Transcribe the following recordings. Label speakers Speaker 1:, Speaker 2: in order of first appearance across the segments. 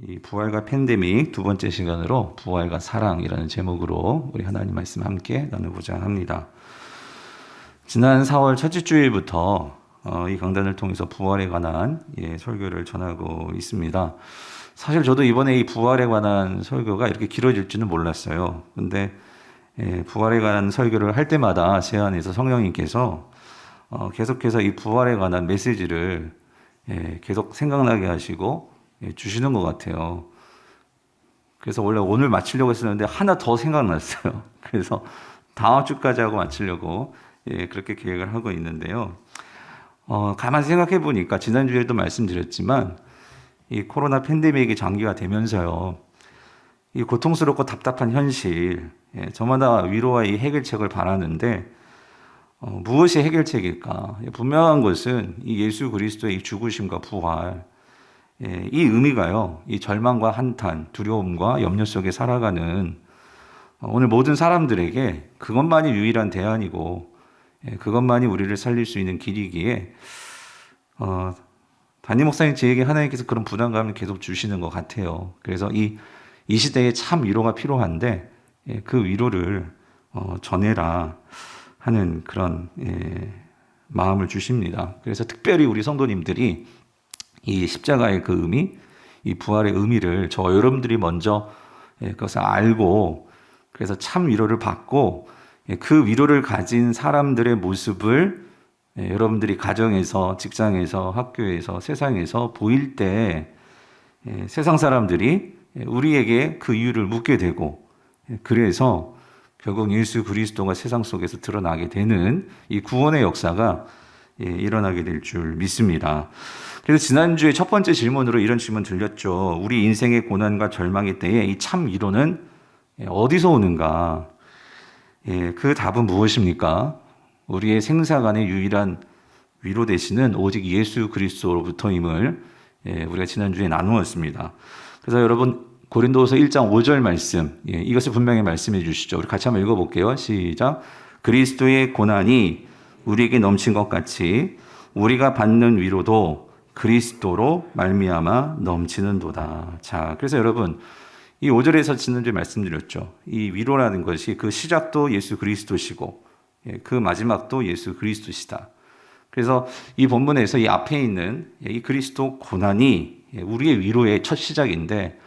Speaker 1: 이 부활과 팬데믹 두 번째 시간으로 부활과 사랑이라는 제목으로 우리 하나님 말씀 함께 나누고자 합니다. 지난 4월 첫째 주일부터 이 강단을 통해서 부활에 관한 설교를 전하고 있습니다. 사실 저도 이번에 이 부활에 관한 설교가 이렇게 길어질 줄은 몰랐어요. 근데 부활에 관한 설교를 할 때마다 제 안에서 성령님께서 계속해서 이 부활에 관한 메시지를 계속 생각나게 하시고 주시는 것 같아요. 그래서 원래 오늘 마치려고 했었는데 하나 더 생각났어요. 그래서 다음 주까지 하고 마치려고 그렇게 계획을 하고 있는데요. 가만히 생각해 보니까 지난주에도 말씀드렸지만 이 코로나 팬데믹이 장기화 되면서요. 이 고통스럽고 답답한 현실, 저마다 위로와 이 해결책을 바라는데 무엇이 해결책일까? 분명한 것은 이 예수 그리스도의 이 죽으심과 부활, 이 의미가요, 이 절망과 한탄, 두려움과 염려 속에 살아가는 오늘 모든 사람들에게 그것만이 유일한 대안이고, 그것만이 우리를 살릴 수 있는 길이기에, 담임 목사님 제에게 하나님께서 그런 부담감을 계속 주시는 것 같아요. 그래서 이 시대에 참 위로가 필요한데, 그 위로를 전해라 하는 그런 마음을 주십니다. 그래서 특별히 우리 성도님들이 이 십자가의 그 의미, 이 부활의 의미를 저 여러분들이 먼저 그것을 알고 그래서 참 위로를 받고 그 위로를 가진 사람들의 모습을 여러분들이 가정에서, 직장에서, 학교에서, 세상에서 보일 때 세상 사람들이 우리에게 그 이유를 묻게 되고 그래서 결국 예수 그리스도가 세상 속에서 드러나게 되는 이 구원의 역사가 일어나게 될 줄 믿습니다. 그래서 지난주에 첫 번째 질문으로 이런 질문 들렸죠. 우리 인생의 고난과 절망의 때에 이 참 위로는 어디서 오는가? 그 답은 무엇입니까? 우리의 생사간의 유일한 위로 되시는 오직 예수 그리스도로부터임을 우리가 지난주에 나누었습니다. 그래서 여러분 고린도후서 1장 5절 말씀, 이것을 분명히 말씀해 주시죠. 우리 같이 한번 읽어볼게요. 시작. 그리스도의 고난이 우리에게 넘친 것 같이 우리가 받는 위로도 그리스도로 말미암아 넘치는도다. 자, 그래서 여러분 이 5절에서 지난주에 말씀드렸죠. 이 위로라는 것이 그 시작도 예수 그리스도시고 그 마지막도 예수 그리스도시다. 그래서 이 본문에서 이 앞에 있는 이 그리스도 고난이 우리의 위로의 첫 시작인데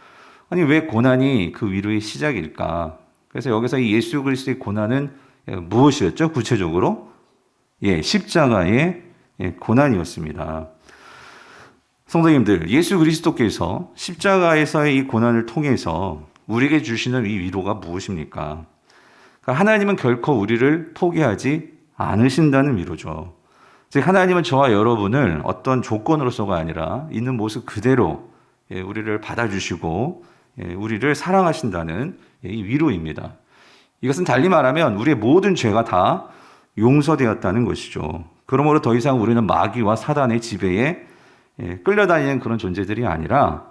Speaker 1: 아니 왜 고난이 그 위로의 시작일까? 그래서 여기서 이 예수 그리스도의 고난은 무엇이었죠? 구체적으로 십자가의 고난이었습니다. 성도님들, 예수 그리스도께서 십자가에서의 이 고난을 통해서 우리에게 주시는 이 위로가 무엇입니까? 그러니까 하나님은 결코 우리를 포기하지 않으신다는 위로죠. 즉 하나님은 저와 여러분을 어떤 조건으로서가 아니라 있는 모습 그대로 우리를 받아주시고 우리를 사랑하신다는 이 위로입니다. 이것은 달리 말하면 우리의 모든 죄가 다 용서되었다는 것이죠. 그러므로 더 이상 우리는 마귀와 사단의 지배에 끌려다니는 그런 존재들이 아니라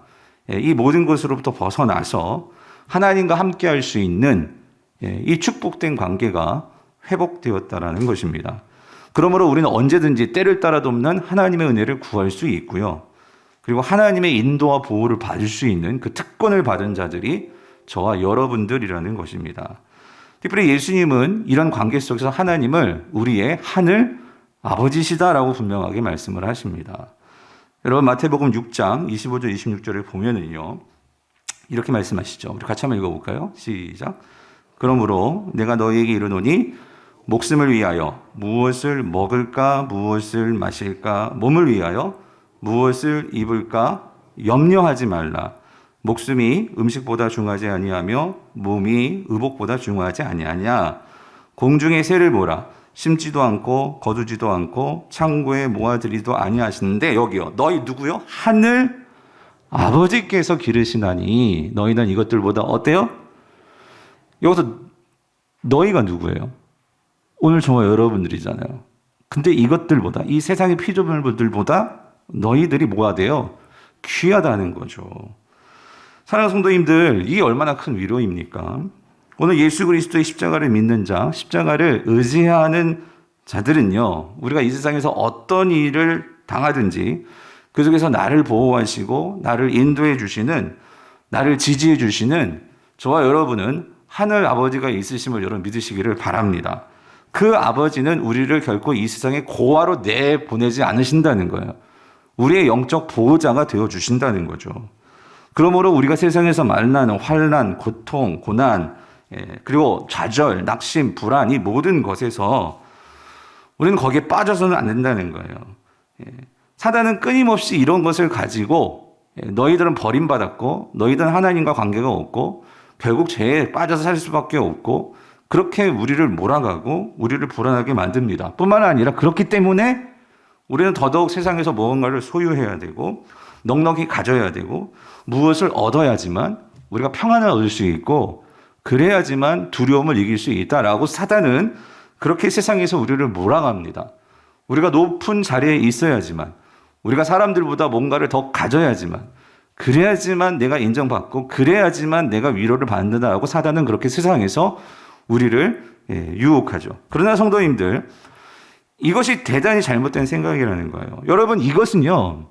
Speaker 1: 이 모든 것으로부터 벗어나서 하나님과 함께 할 수 있는 이 축복된 관계가 회복되었다라는 것입니다. 그러므로 우리는 언제든지 때를 따라 돕는 하나님의 은혜를 구할 수 있고요. 그리고 하나님의 인도와 보호를 받을 수 있는 그 특권을 받은 자들이 저와 여러분들이라는 것입니다. 특별히 예수님은 이런 관계 속에서 하나님을 우리의 하늘 아버지시다라고 분명하게 말씀을 하십니다. 여러분 마태복음 6장 25절 26절을 보면은요. 이렇게 말씀하시죠. 우리 같이 한번 읽어볼까요? 시작. 그러므로 내가 너희에게 이르노니 목숨을 위하여 무엇을 먹을까 무엇을 마실까 몸을 위하여 무엇을 입을까 염려하지 말라. 목숨이 음식보다 중하지 아니하며 몸이 의복보다 중하지 아니하냐. 공중의 새를 보라. 심지도 않고 거두지도 않고 창고에 모아들이도 아니하시는데 여기요. 너희 누구요? 하늘 아버지께서 기르시나니 너희는 이것들보다 어때요? 여기서 너희가 누구예요? 오늘 저와 여러분들이잖아요. 근데 이것들보다 이 세상의 피조물들보다 너희들이 뭐가 돼요? 귀하다는 거죠. 사랑하는 성도님들, 이게 얼마나 큰 위로입니까? 오늘 예수 그리스도의 십자가를 믿는 자, 십자가를 의지하는 자들은요, 우리가 이 세상에서 어떤 일을 당하든지 그 속에서 나를 보호하시고 나를 인도해 주시는, 나를 지지해 주시는 저와 여러분은 하늘 아버지가 있으심을 여러분 믿으시기를 바랍니다. 그 아버지는 우리를 결코 이 세상에 고아로 내보내지 않으신다는 거예요. 우리의 영적 보호자가 되어 주신다는 거죠. 그러므로 우리가 세상에서 만나는 환난, 고통, 고난, 그리고 좌절, 낙심, 불안, 이 모든 것에서 우리는 거기에 빠져서는 안 된다는 거예요. 사단은 끊임없이 이런 것을 가지고 너희들은 버림받았고 너희들은 하나님과 관계가 없고 결국 죄에 빠져서 살 수밖에 없고 그렇게 우리를 몰아가고 우리를 불안하게 만듭니다. 뿐만 아니라 그렇기 때문에 우리는 더더욱 세상에서 무언가를 소유해야 되고 넉넉히 가져야 되고 무엇을 얻어야지만 우리가 평안을 얻을 수 있고 그래야지만 두려움을 이길 수 있다라고 사단은 그렇게 세상에서 우리를 몰아갑니다. 우리가 높은 자리에 있어야지만 우리가 사람들보다 뭔가를 더 가져야지만 그래야지만 내가 인정받고 그래야지만 내가 위로를 받는다라고 사단은 그렇게 세상에서 우리를 유혹하죠. 그러나 성도님들, 이것이 대단히 잘못된 생각이라는 거예요. 여러분, 이것은요,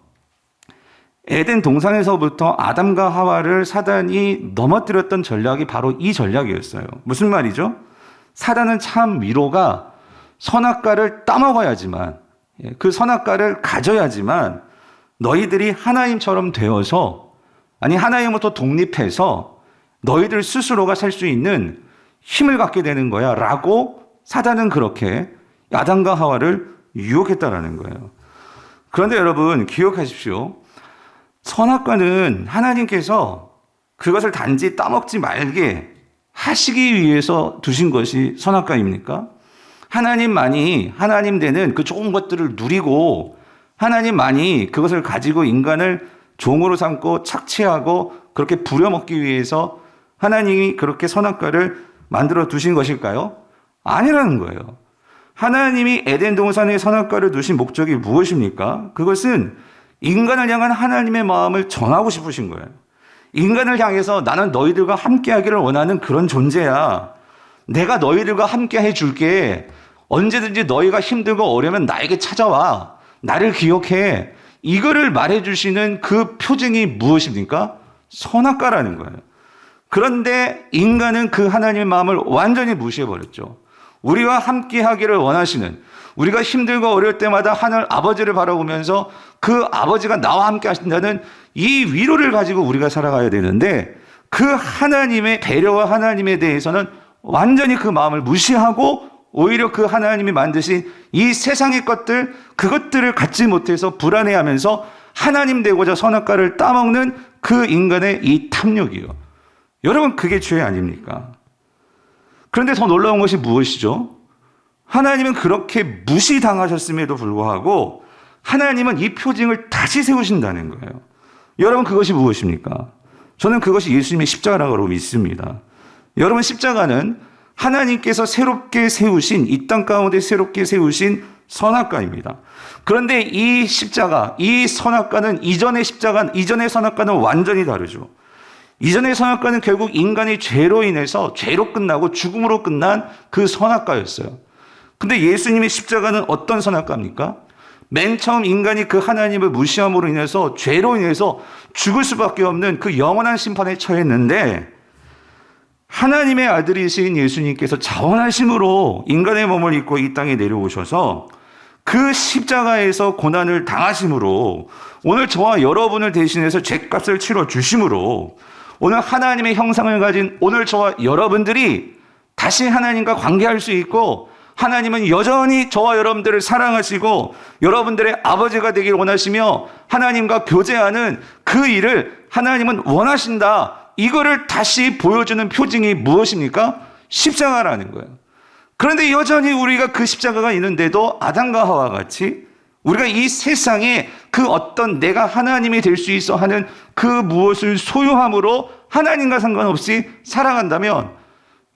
Speaker 1: 에덴 동산에서부터 아담과 하와를 사단이 넘어뜨렸던 전략이 바로 이 전략이었어요. 무슨 말이죠? 사단은 참 위로가 선악과를 따먹어야지만, 그 선악과를 가져야지만 너희들이 하나님처럼 되어서, 아니 하나님부터 독립해서 너희들 스스로가 살 수 있는 힘을 갖게 되는 거야 라고 사단은 그렇게 아담과 하와를 유혹했다라는 거예요. 그런데 여러분 기억하십시오. 선악과는 하나님께서 그것을 단지 따먹지 말게 하시기 위해서 두신 것이 선악과입니까? 하나님만이 하나님 되는 그 좋은 것들을 누리고 하나님만이 그것을 가지고 인간을 종으로 삼고 착취하고 그렇게 부려먹기 위해서 하나님이 그렇게 선악과를 만들어 두신 것일까요? 아니라는 거예요. 하나님이 에덴 동산에 선악과를 두신 목적이 무엇입니까? 그것은 인간을 향한 하나님의 마음을 전하고 싶으신 거예요. 인간을 향해서 나는 너희들과 함께하기를 원하는 그런 존재야. 내가 너희들과 함께 해줄게. 언제든지 너희가 힘들고 어려우면 나에게 찾아와. 나를 기억해. 이거를 말해주시는 그 표징이 무엇입니까? 선악과라는 거예요. 그런데 인간은 그 하나님의 마음을 완전히 무시해버렸죠. 우리와 함께 하기를 원하시는, 우리가 힘들고 어려울 때마다 하늘 아버지를 바라보면서 그 아버지가 나와 함께 하신다는 이 위로를 가지고 우리가 살아가야 되는데 그 하나님의 배려와 하나님에 대해서는 완전히 그 마음을 무시하고 오히려 그 하나님이 만드신 이 세상의 것들, 그것들을 갖지 못해서 불안해하면서 하나님 되고자 선악과를 따먹는 그 인간의 이 탐욕이요. 여러분, 그게 죄 아닙니까? 그런데 더 놀라운 것이 무엇이죠? 하나님은 그렇게 무시당하셨음에도 불구하고 하나님은 이 표징을 다시 세우신다는 거예요. 여러분, 그것이 무엇입니까? 저는 그것이 예수님의 십자가라고 믿습니다. 여러분, 십자가는 하나님께서 새롭게 세우신, 이 땅 가운데 새롭게 세우신 선악과입니다. 그런데 이 십자가, 이 선악과는 이전의 선악과는 완전히 다르죠. 이전의 선악과는 결국 인간의 죄로 인해서 죄로 끝나고 죽음으로 끝난 그 선악과였어요. 근데 예수님의 십자가는 어떤 선악과입니까? 맨 처음 인간이 그 하나님을 무시함으로 인해서 죄로 인해서 죽을 수밖에 없는 그 영원한 심판에 처했는데 하나님의 아들이신 예수님께서 자원하심으로 인간의 몸을 입고 이 땅에 내려오셔서 그 십자가에서 고난을 당하심으로 오늘 저와 여러분을 대신해서 죄값을 치러 주심으로 오늘 하나님의 형상을 가진 오늘 저와 여러분들이 다시 하나님과 관계할 수 있고 하나님은 여전히 저와 여러분들을 사랑하시고 여러분들의 아버지가 되길 원하시며 하나님과 교제하는 그 일을 하나님은 원하신다. 이거를 다시 보여주는 표징이 무엇입니까? 십자가라는 거예요. 그런데 여전히 우리가 그 십자가가 있는데도 아담과 하와와 같이 우리가 이 세상에 그 어떤 내가 하나님이 될 수 있어 하는 그 무엇을 소유함으로 하나님과 상관없이 살아간다면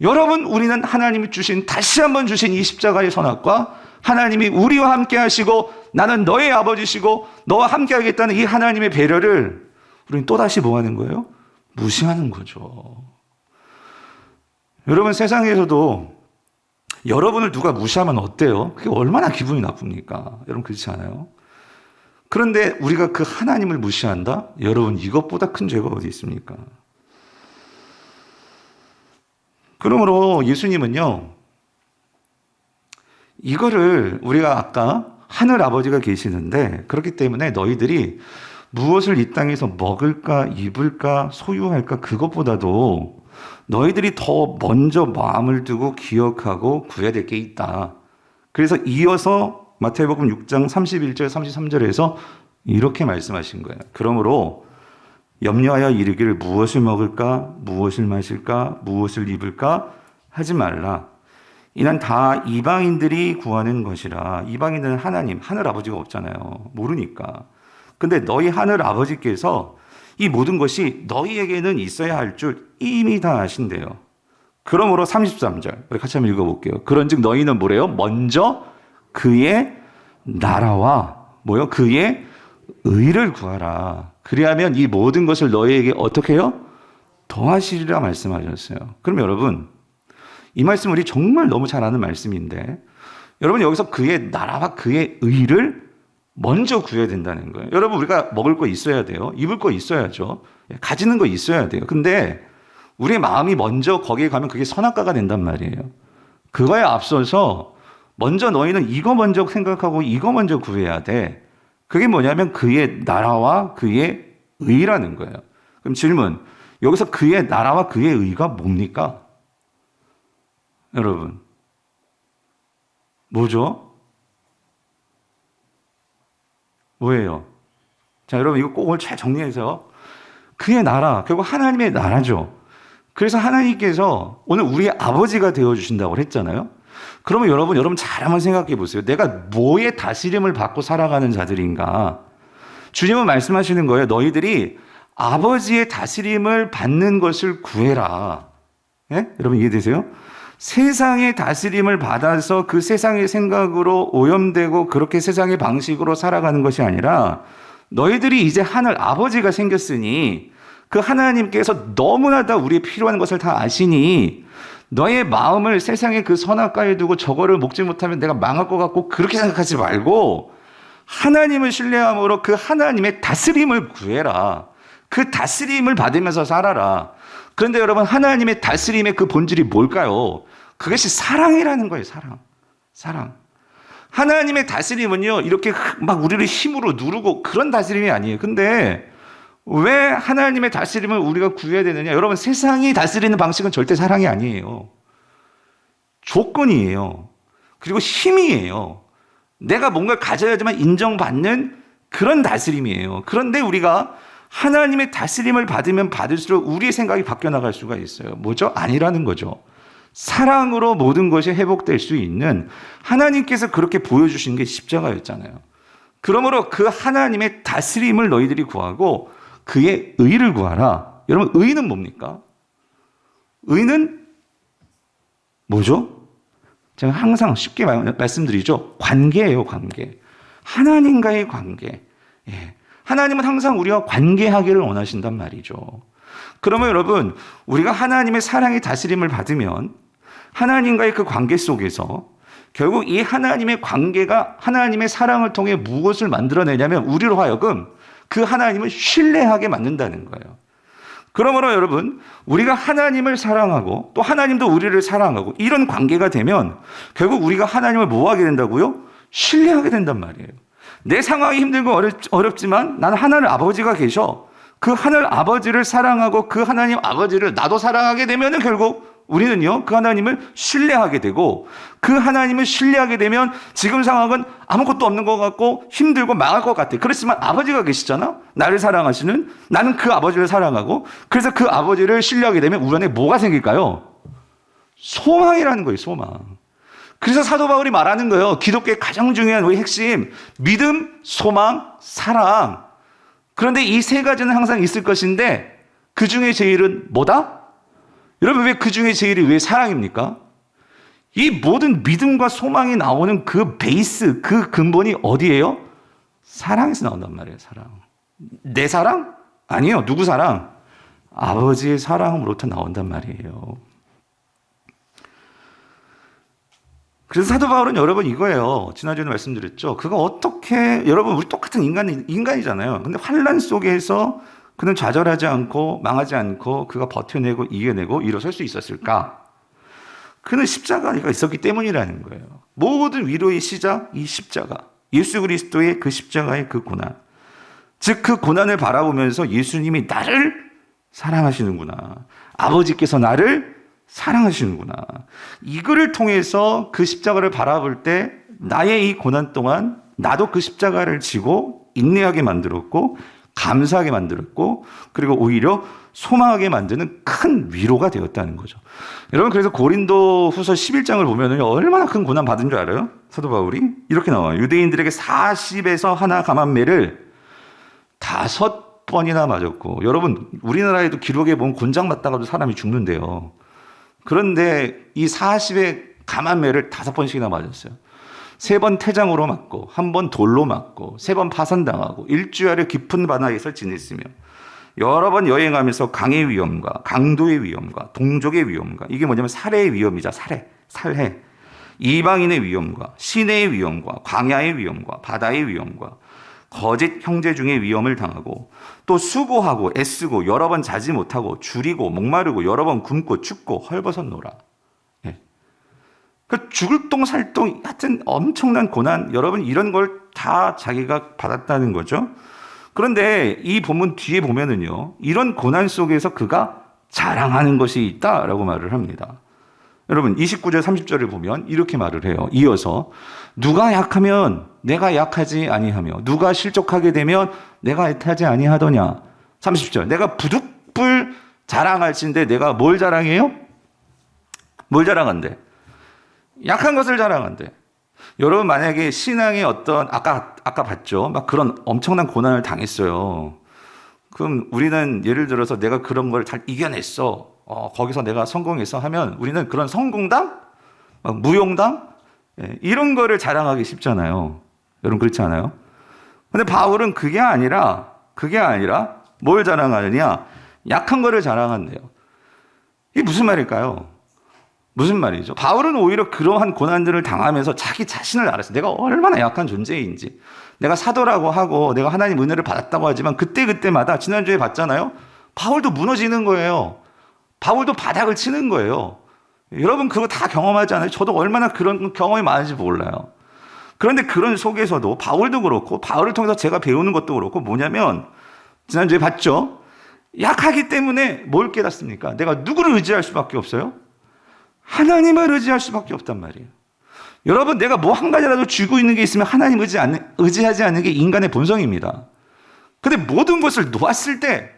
Speaker 1: 여러분, 우리는 하나님이 주신, 다시 한번 주신 이 십자가의 선악과 하나님이 우리와 함께 하시고 나는 너의 아버지시고 너와 함께 하겠다는 이 하나님의 배려를 우리는 또다시 뭐 하는 거예요? 무시하는 거죠. 여러분, 세상에서도 여러분을 누가 무시하면 어때요? 그게 얼마나 기분이 나쁩니까? 여러분, 그렇지 않아요? 그런데 우리가 그 하나님을 무시한다? 여러분, 이것보다 큰 죄가 어디 있습니까? 그러므로 예수님은요, 이거를 우리가 아까 하늘 아버지가 계시는데, 그렇기 때문에 너희들이 무엇을 이 땅에서 먹을까, 입을까, 소유할까, 그것보다도 너희들이 더 먼저 마음을 두고 기억하고 구해야 될 게 있다. 그래서 이어서 마태복음 6장 31절, 33절에서 이렇게 말씀하신 거예요. 그러므로 염려하여 이르기를 무엇을 먹을까, 무엇을 마실까, 무엇을 입을까 하지 말라. 이는 다 이방인들이 구하는 것이라. 이방인들은 하나님, 하늘 아버지가 없잖아요. 모르니까. 근데 너희 하늘 아버지께서 이 모든 것이 너희에게는 있어야 할 줄 이미 다 아신대요. 그러므로 33절, 우리 같이 한번 읽어볼게요. 그런즉 너희는 뭐래요? 먼저 그의 나라와 뭐요? 그의 의를 구하라. 그리하면 이 모든 것을 너희에게 어떻게 해요? 더하시리라 말씀하셨어요. 그럼 여러분, 이 말씀 우리 정말 너무 잘 아는 말씀인데, 여러분 여기서 그의 나라와 그의 의를 먼저 구해야 된다는 거예요. 여러분, 우리가 먹을 거 있어야 돼요. 입을 거 있어야죠. 가지는 거 있어야 돼요. 근데 우리의 마음이 먼저 거기에 가면 그게 선악과가 된단 말이에요. 그거에 앞서서 먼저 너희는 이거 먼저 생각하고 이거 먼저 구해야 돼. 그게 뭐냐면 그의 나라와 그의 의라는 거예요. 그럼 질문, 여기서 그의 나라와 그의 의가 뭡니까? 여러분, 뭐죠? 뭐예요? 자, 여러분 이거 꼭 오늘 잘 정리해서, 그의 나라, 결국 하나님의 나라죠. 그래서 하나님께서 오늘 우리의 아버지가 되어주신다고 했잖아요. 그러면 여러분 잘 한번 생각해 보세요. 내가 뭐의 다스림을 받고 살아가는 자들인가? 주님은 말씀하시는 거예요. 너희들이 아버지의 다스림을 받는 것을 구해라. 예? 여러분 이해되세요? 세상의 다스림을 받아서 그 세상의 생각으로 오염되고 그렇게 세상의 방식으로 살아가는 것이 아니라, 너희들이 이제 하늘 아버지가 생겼으니 그 하나님께서 너무나 다 우리의 필요한 것을 다 아시니 너의 마음을 세상의 그 선악과에 두고 저거를 먹지 못하면 내가 망할 것 같고 그렇게 생각하지 말고 하나님을 신뢰함으로 그 하나님의 다스림을 구해라. 그 다스림을 받으면서 살아라. 그런데 여러분, 하나님의 다스림의 그 본질이 뭘까요? 그것이 사랑이라는 거예요. 사랑. 하나님의 다스림은요, 이렇게 막 우리를 힘으로 누르고 그런 다스림이 아니에요. 근데 왜 하나님의 다스림을 우리가 구해야 되느냐? 여러분, 세상이 다스리는 방식은 절대 사랑이 아니에요. 조건이에요. 그리고 힘이에요. 내가 뭔가를 가져야지만 인정받는 그런 다스림이에요. 그런데 우리가 하나님의 다스림을 받으면 받을수록 우리의 생각이 바뀌어 나갈 수가 있어요. 뭐죠? 아니라는 거죠. 사랑으로 모든 것이 회복될 수 있는, 하나님께서 그렇게 보여주신 게 십자가였잖아요. 그러므로 그 하나님의 다스림을 너희들이 구하고 그의 의를 구하라. 여러분, 의는 뭡니까? 의는 뭐죠? 제가 항상 쉽게 말씀드리죠. 관계예요, 관계. 하나님과의 관계. 예. 하나님은 항상 우리와 관계하기를 원하신단 말이죠. 그러면 여러분, 우리가 하나님의 사랑의 다스림을 받으면 하나님과의 그 관계 속에서 결국 이 하나님의 관계가 하나님의 사랑을 통해 무엇을 만들어내냐면 우리로 하여금 그 하나님을 신뢰하게 만든다는 거예요. 그러므로 여러분, 우리가 하나님을 사랑하고 또 하나님도 우리를 사랑하고 이런 관계가 되면 결국 우리가 하나님을 뭐 하게 된다고요? 신뢰하게 된단 말이에요. 내 상황이 힘들고 어렵지만 나는 하늘 아버지가 계셔. 그 하늘 아버지를 사랑하고 그 하나님 아버지를 나도 사랑하게 되면 결국 우리는요, 그 하나님을 신뢰하게 되고, 그 하나님을 신뢰하게 되면 지금 상황은 아무것도 없는 것 같고 힘들고 망할 것 같아. 그렇지만 아버지가 계시잖아? 나를 사랑하시는, 나는 그 아버지를 사랑하고, 그래서 그 아버지를 신뢰하게 되면 우리 안에 뭐가 생길까요? 소망이라는 거예요, 소망. 그래서 사도 바울이 말하는 거예요. 기독교의 가장 중요한 우리 핵심, 믿음, 소망, 사랑. 그런데 이 세 가지는 항상 있을 것인데 그 중에 제일은 뭐다? 여러분, 왜 그 중에 제일이 왜 사랑입니까? 이 모든 믿음과 소망이 나오는 그 베이스, 그 근본이 어디예요? 사랑에서 나온단 말이에요, 사랑. 내 사랑? 아니에요. 누구 사랑? 아버지의 사랑으로부터 나온단 말이에요. 그래서 사도 바울은 여러분 이거예요. 지난주에도 말씀드렸죠. 그가 어떻게, 여러분 우리 똑같은 인간이잖아요. 근데 환난 속에서 그는 좌절하지 않고 망하지 않고 그가 버텨내고 이겨내고 일어설 수 있었을까? 그는 십자가가 있었기 때문이라는 거예요. 모든 위로의 시작, 이 십자가. 예수 그리스도의 그 십자가의 그 고난. 즉 그 고난을 바라보면서 예수님이 나를 사랑하시는구나. 아버지께서 나를 사랑하시는구나. 이거를 통해서 그 십자가를 바라볼 때 나의 이 고난 동안 나도 그 십자가를 지고 인내하게 만들었고 감사하게 만들었고 그리고 오히려 소망하게 만드는 큰 위로가 되었다는 거죠. 여러분 그래서 고린도 후서 11장을 보면 얼마나 큰 고난 받은 줄 알아요? 사도 바울이 이렇게 나와요. 유대인들에게 40에서 하나 감한매를 5번이나 맞았고, 여러분 우리나라에도 기록에 보면 곤장 맞다가도 사람이 죽는데요. 그런데 이 40의 감한매를 5번씩이나 맞았어요. 3번 태장으로 맞고, 1번 돌로 맞고, 3번 파산당하고, 일주일을 깊은 바다에서 지냈으며, 여러 번 여행하면서 강의 위험과 강도의 위험과 동족의 위험과, 이게 뭐냐면 살해의 위험이자 살해, 이방인의 위험과 시내의 위험과 광야의 위험과 바다의 위험과 거짓 형제 중에 위험을 당하고, 또 수고하고 애쓰고 여러 번 자지 못하고 줄이고 목마르고 여러 번 굶고 춥고 헐벗었노라. 예. 그 죽을 똥 살 똥 하여튼 엄청난 고난, 여러분 이런 걸 다 자기가 받았다는 거죠. 그런데 이 본문 뒤에 보면은요, 이런 고난 속에서 그가 자랑하는 것이 있다라고 말을 합니다. 여러분 29절 30절을 보면 이렇게 말을 해요. 이어서 누가 약하면 내가 약하지 아니하며 누가 실족하게 되면 내가 애타지 아니하더냐. 30절 내가 부득불 자랑할진데 내가 뭘 자랑해요? 뭘 자랑한대? 약한 것을 자랑한대. 여러분 만약에 신앙의 어떤 아까 봤죠? 막 그런 엄청난 고난을 당했어요. 그럼 우리는 예를 들어서 내가 그런 걸 잘 이겨냈어. 거기서 내가 성공했어 하면 우리는 그런 성공담, 무용담, 이런 거를 자랑하기 쉽잖아요. 여러분 그렇지 않아요? 근데 바울은 그게 아니라 뭘 자랑하느냐? 약한 거를 자랑한대요. 이게 무슨 말일까요? 무슨 말이죠? 바울은 오히려 그러한 고난들을 당하면서 자기 자신을 알았어요. 내가 얼마나 약한 존재인지. 내가 사도라고 하고 내가 하나님 은혜를 받았다고 하지만 그때마다 지난주에 봤잖아요. 바울도 무너지는 거예요. 바울도 바닥을 치는 거예요. 여러분 그거 다 경험하지 않아요? 저도 얼마나 그런 경험이 많은지 몰라요. 그런데 그런 속에서도 바울도 그렇고 바울을 통해서 제가 배우는 것도 그렇고 뭐냐면 지난주에 봤죠? 약하기 때문에 뭘 깨닫습니까? 내가 누구를 의지할 수밖에 없어요? 하나님을 의지할 수밖에 없단 말이에요. 여러분 내가 뭐 한 가지라도 쥐고 있는 게 있으면 하나님 의지하지 않는 게 인간의 본성입니다. 근데 모든 것을 놓았을 때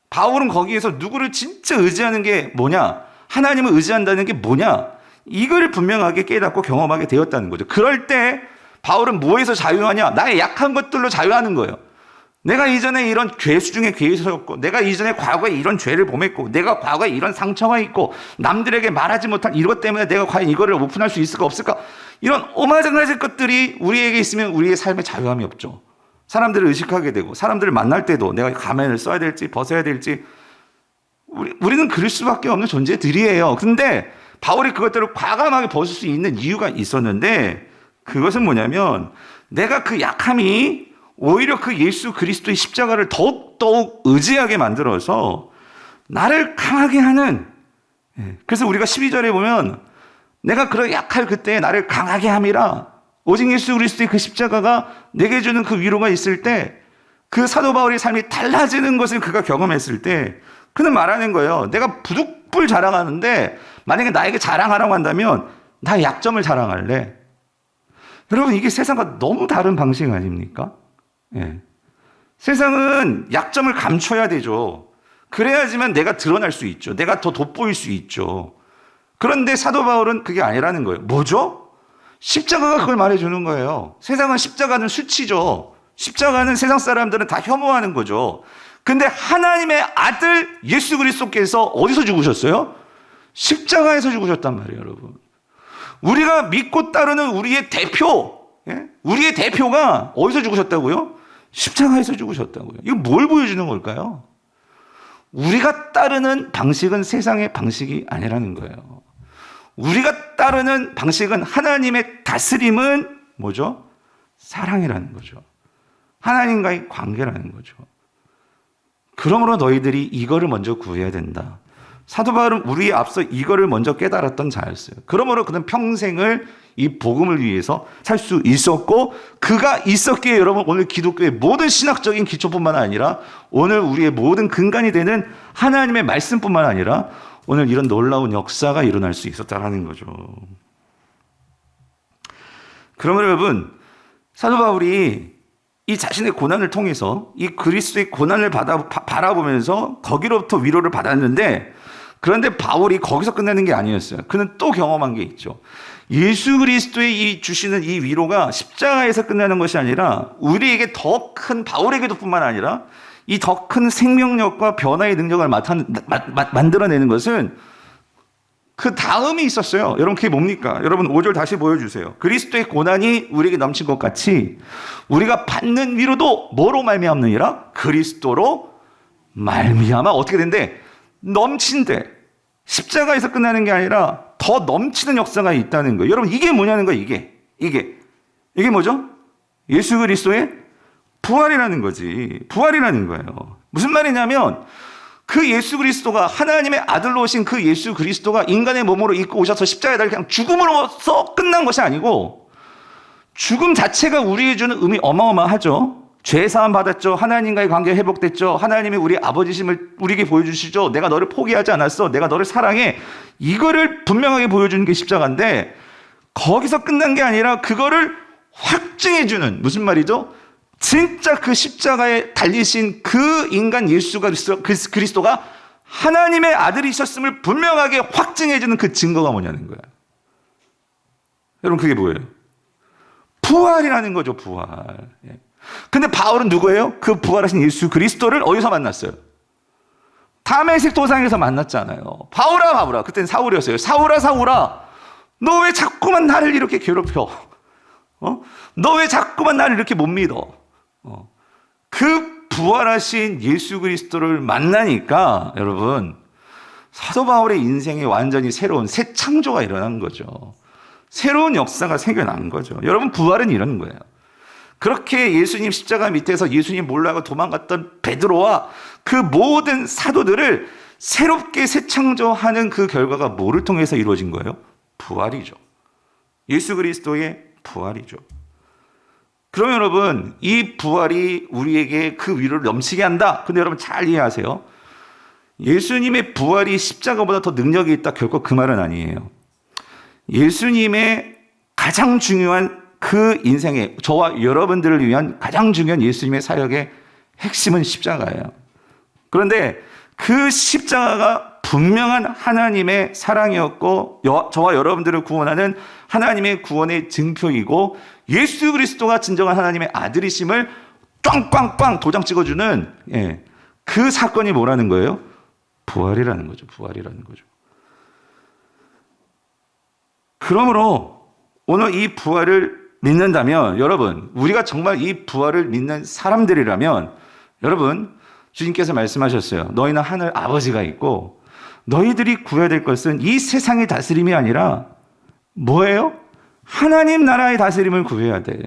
Speaker 1: 바울은 거기에서 누구를 진짜 의지하는 게 뭐냐? 하나님을 의지한다는 게 뭐냐? 이걸 분명하게 깨닫고 경험하게 되었다는 거죠. 그럴 때 바울은 뭐에서 자유하냐? 나의 약한 것들로 자유하는 거예요. 내가 이전에 이런 괴수 중에 괴수였고, 내가 이전에 과거에 이런 죄를 범했고, 내가 과거에 이런 상처가 있고, 남들에게 말하지 못한 이것 때문에 내가 과연 이거를 오픈할 수 있을까 없을까? 이런 오마장나질 것들이 우리에게 있으면 우리의 삶에 자유함이 없죠. 사람들을 의식하게 되고, 사람들을 만날 때도 내가 가면을 써야 될지 벗어야 될지, 우리는 그럴 수밖에 없는 존재들이에요. 근데 바울이 그것들을 과감하게 벗을 수 있는 이유가 있었는데, 그것은 뭐냐면 내가 그 약함이 오히려 그 예수 그리스도의 십자가를 더욱 의지하게 만들어서 나를 강하게 하는, 그래서 우리가 12절에 보면 내가 그런 약할 그때 나를 강하게 함이라, 오직 예수 그리스도의 그 십자가가 내게 주는 그 위로가 있을 때, 그 사도 바울의 삶이 달라지는 것을 그가 경험했을 때 그는 말하는 거예요. 내가 부득불 자랑하는데 만약에 나에게 자랑하라고 한다면 나 약점을 자랑할래. 여러분 이게 세상과 너무 다른 방식 아닙니까? 예. 세상은 약점을 감춰야 되죠. 그래야지만 내가 드러날 수 있죠. 내가 더 돋보일 수 있죠. 그런데 사도 바울은 그게 아니라는 거예요. 뭐죠? 십자가가 그걸 말해주는 거예요. 세상은 십자가는 수치죠. 십자가는 세상 사람들은 다 혐오하는 거죠. 근데 하나님의 아들 예수 그리스도께서 어디서 죽으셨어요? 십자가에서 죽으셨단 말이에요, 여러분. 우리가 믿고 따르는 우리의 대표, 우리의 대표가 어디서 죽으셨다고요? 십자가에서 죽으셨다고요. 이거 뭘 보여주는 걸까요? 우리가 따르는 방식은 세상의 방식이 아니라는 거예요. 우리가 따르는 방식은 하나님의 다스림은 뭐죠? 사랑이라는 거죠. 하나님과의 관계라는 거죠. 그러므로 너희들이 이거를 먼저 구해야 된다. 사도 바울은 우리에 앞서 이거를 먼저 깨달았던 자였어요. 그러므로 그는 평생을 이 복음을 위해서 살 수 있었고, 그가 있었기에 여러분 오늘 기독교의 모든 신학적인 기초뿐만 아니라 오늘 우리의 모든 근간이 되는 하나님의 말씀뿐만 아니라 오늘 이런 놀라운 역사가 일어날 수 있었다라는 거죠. 그러면 여러분, 사도 바울이 이 자신의 고난을 통해서 이 그리스도의 고난을 바라보면서 거기로부터 위로를 받았는데, 그런데 바울이 거기서 끝내는 게 아니었어요. 그는 또 경험한 게 있죠. 예수 그리스도의 이 주시는 이 위로가 십자가에서 끝나는 것이 아니라 우리에게 더 큰, 바울에게도 뿐만 아니라 이 더 큰 생명력과 변화의 능력을 만들어내는 것은 그 다음이 있었어요. 여러분 그게 뭡니까? 여러분 5절 다시 보여주세요. 그리스도의 고난이 우리에게 넘친 것 같이 우리가 받는 위로도 뭐로 말미암느니라? 그리스도로 말미암아 어떻게 된대? 넘친대. 십자가에서 끝나는 게 아니라 더 넘치는 역사가 있다는 거예요. 여러분 이게 뭐냐는 거예요. 이게 뭐죠? 예수 그리스도의 부활이라는 거지. 부활이라는 거예요. 무슨 말이냐면 그 예수 그리스도가 하나님의 아들로 오신 그 예수 그리스도가 인간의 몸으로 입고 오셔서 십자가에 달려 그냥 죽음으로써 끝난 것이 아니고, 죽음 자체가 우리에게 주는 의미 어마어마하죠. 죄 사함 받았죠. 하나님과의 관계 회복됐죠. 하나님이 우리 아버지심을 우리에게 보여주시죠. 내가 너를 포기하지 않았어. 내가 너를 사랑해. 이거를 분명하게 보여주는 게 십자가인데, 거기서 끝난 게 아니라 그거를 확증해주는, 무슨 말이죠? 진짜 그 십자가에 달리신 그 인간 예수 그리스도가 하나님의 아들이셨음을 분명하게 확증해주는 그 증거가 뭐냐는 거야. 여러분 그게 뭐예요? 부활이라는 거죠. 부활. 근데 바울은 누구예요? 그 부활하신 예수 그리스도를 어디서 만났어요? 다메섹 도상에서 만났잖아요. 바울아. 그때는 사울이었어요. 사울아. 너 왜 자꾸만 나를 이렇게 괴롭혀? 너 왜 자꾸만 나를 이렇게 못 믿어? 그 부활하신 예수 그리스도를 만나니까 여러분 사도 바울의 인생에 완전히 새로운 새 창조가 일어난 거죠. 새로운 역사가 생겨난 거죠. 여러분 부활은 이런 거예요. 그렇게 예수님 십자가 밑에서 예수님 몰라고 도망갔던 베드로와 그 모든 사도들을 새롭게 새 창조하는 그 결과가 뭐를 통해서 이루어진 거예요? 부활이죠. 예수 그리스도의 부활이죠. 그러면 여러분 이 부활이 우리에게 그 위로를 넘치게 한다. 근데 여러분 잘 이해하세요. 예수님의 부활이 십자가보다 더 능력이 있다. 결코 그 말은 아니에요. 예수님의 가장 중요한 그 인생에 저와 여러분들을 위한 가장 중요한 예수님의 사역의 핵심은 십자가예요. 그런데 그 십자가가 분명한 하나님의 사랑이었고 저와 여러분들을 구원하는 하나님의 구원의 증표이고 예수 그리스도가 진정한 하나님의 아들이심을 꽝꽝꽝 도장 찍어주는 그 사건이 뭐라는 거예요? 부활이라는 거죠. 부활이라는 거죠. 그러므로 오늘 이 부활을 믿는다면 여러분 우리가 정말 이 부활을 믿는 사람들이라면 여러분 주님께서 말씀하셨어요. 너희는 하늘 아버지가 있고 너희들이 구해야 될 것은 이 세상의 다스림이 아니라 뭐예요? 하나님 나라의 다스림을 구해야 돼.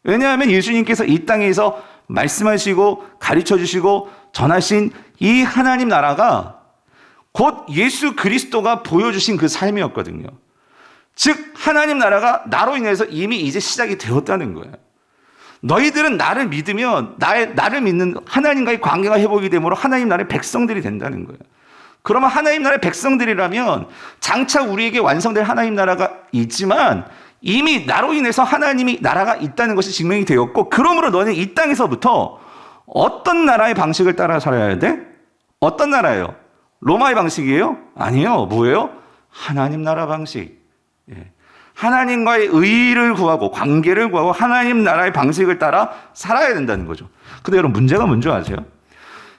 Speaker 1: 왜냐하면 예수님께서 이 땅에서 말씀하시고 가르쳐주시고 전하신 이 하나님 나라가 곧 예수 그리스도가 보여주신 그 삶이었거든요. 즉 하나님 나라가 나로 인해서 이미 이제 시작이 되었다는 거예요. 너희들은 나를 믿으면 나를 믿는 하나님과의 관계가 회복이 되므로 하나님 나라의 백성들이 된다는 거예요. 그러면 하나님 나라의 백성들이라면 장차 우리에게 완성될 하나님 나라가 있지만 이미 나로 인해서 하나님이 나라가 있다는 것이 증명이 되었고, 그러므로 너는 이 땅에서부터 어떤 나라의 방식을 따라 살아야 돼? 어떤 나라예요? 로마의 방식이에요? 아니요. 뭐예요? 하나님 나라 방식. 하나님과의 의를 구하고 관계를 구하고 하나님 나라의 방식을 따라 살아야 된다는 거죠. 근데 여러분 문제가 뭔지 아세요?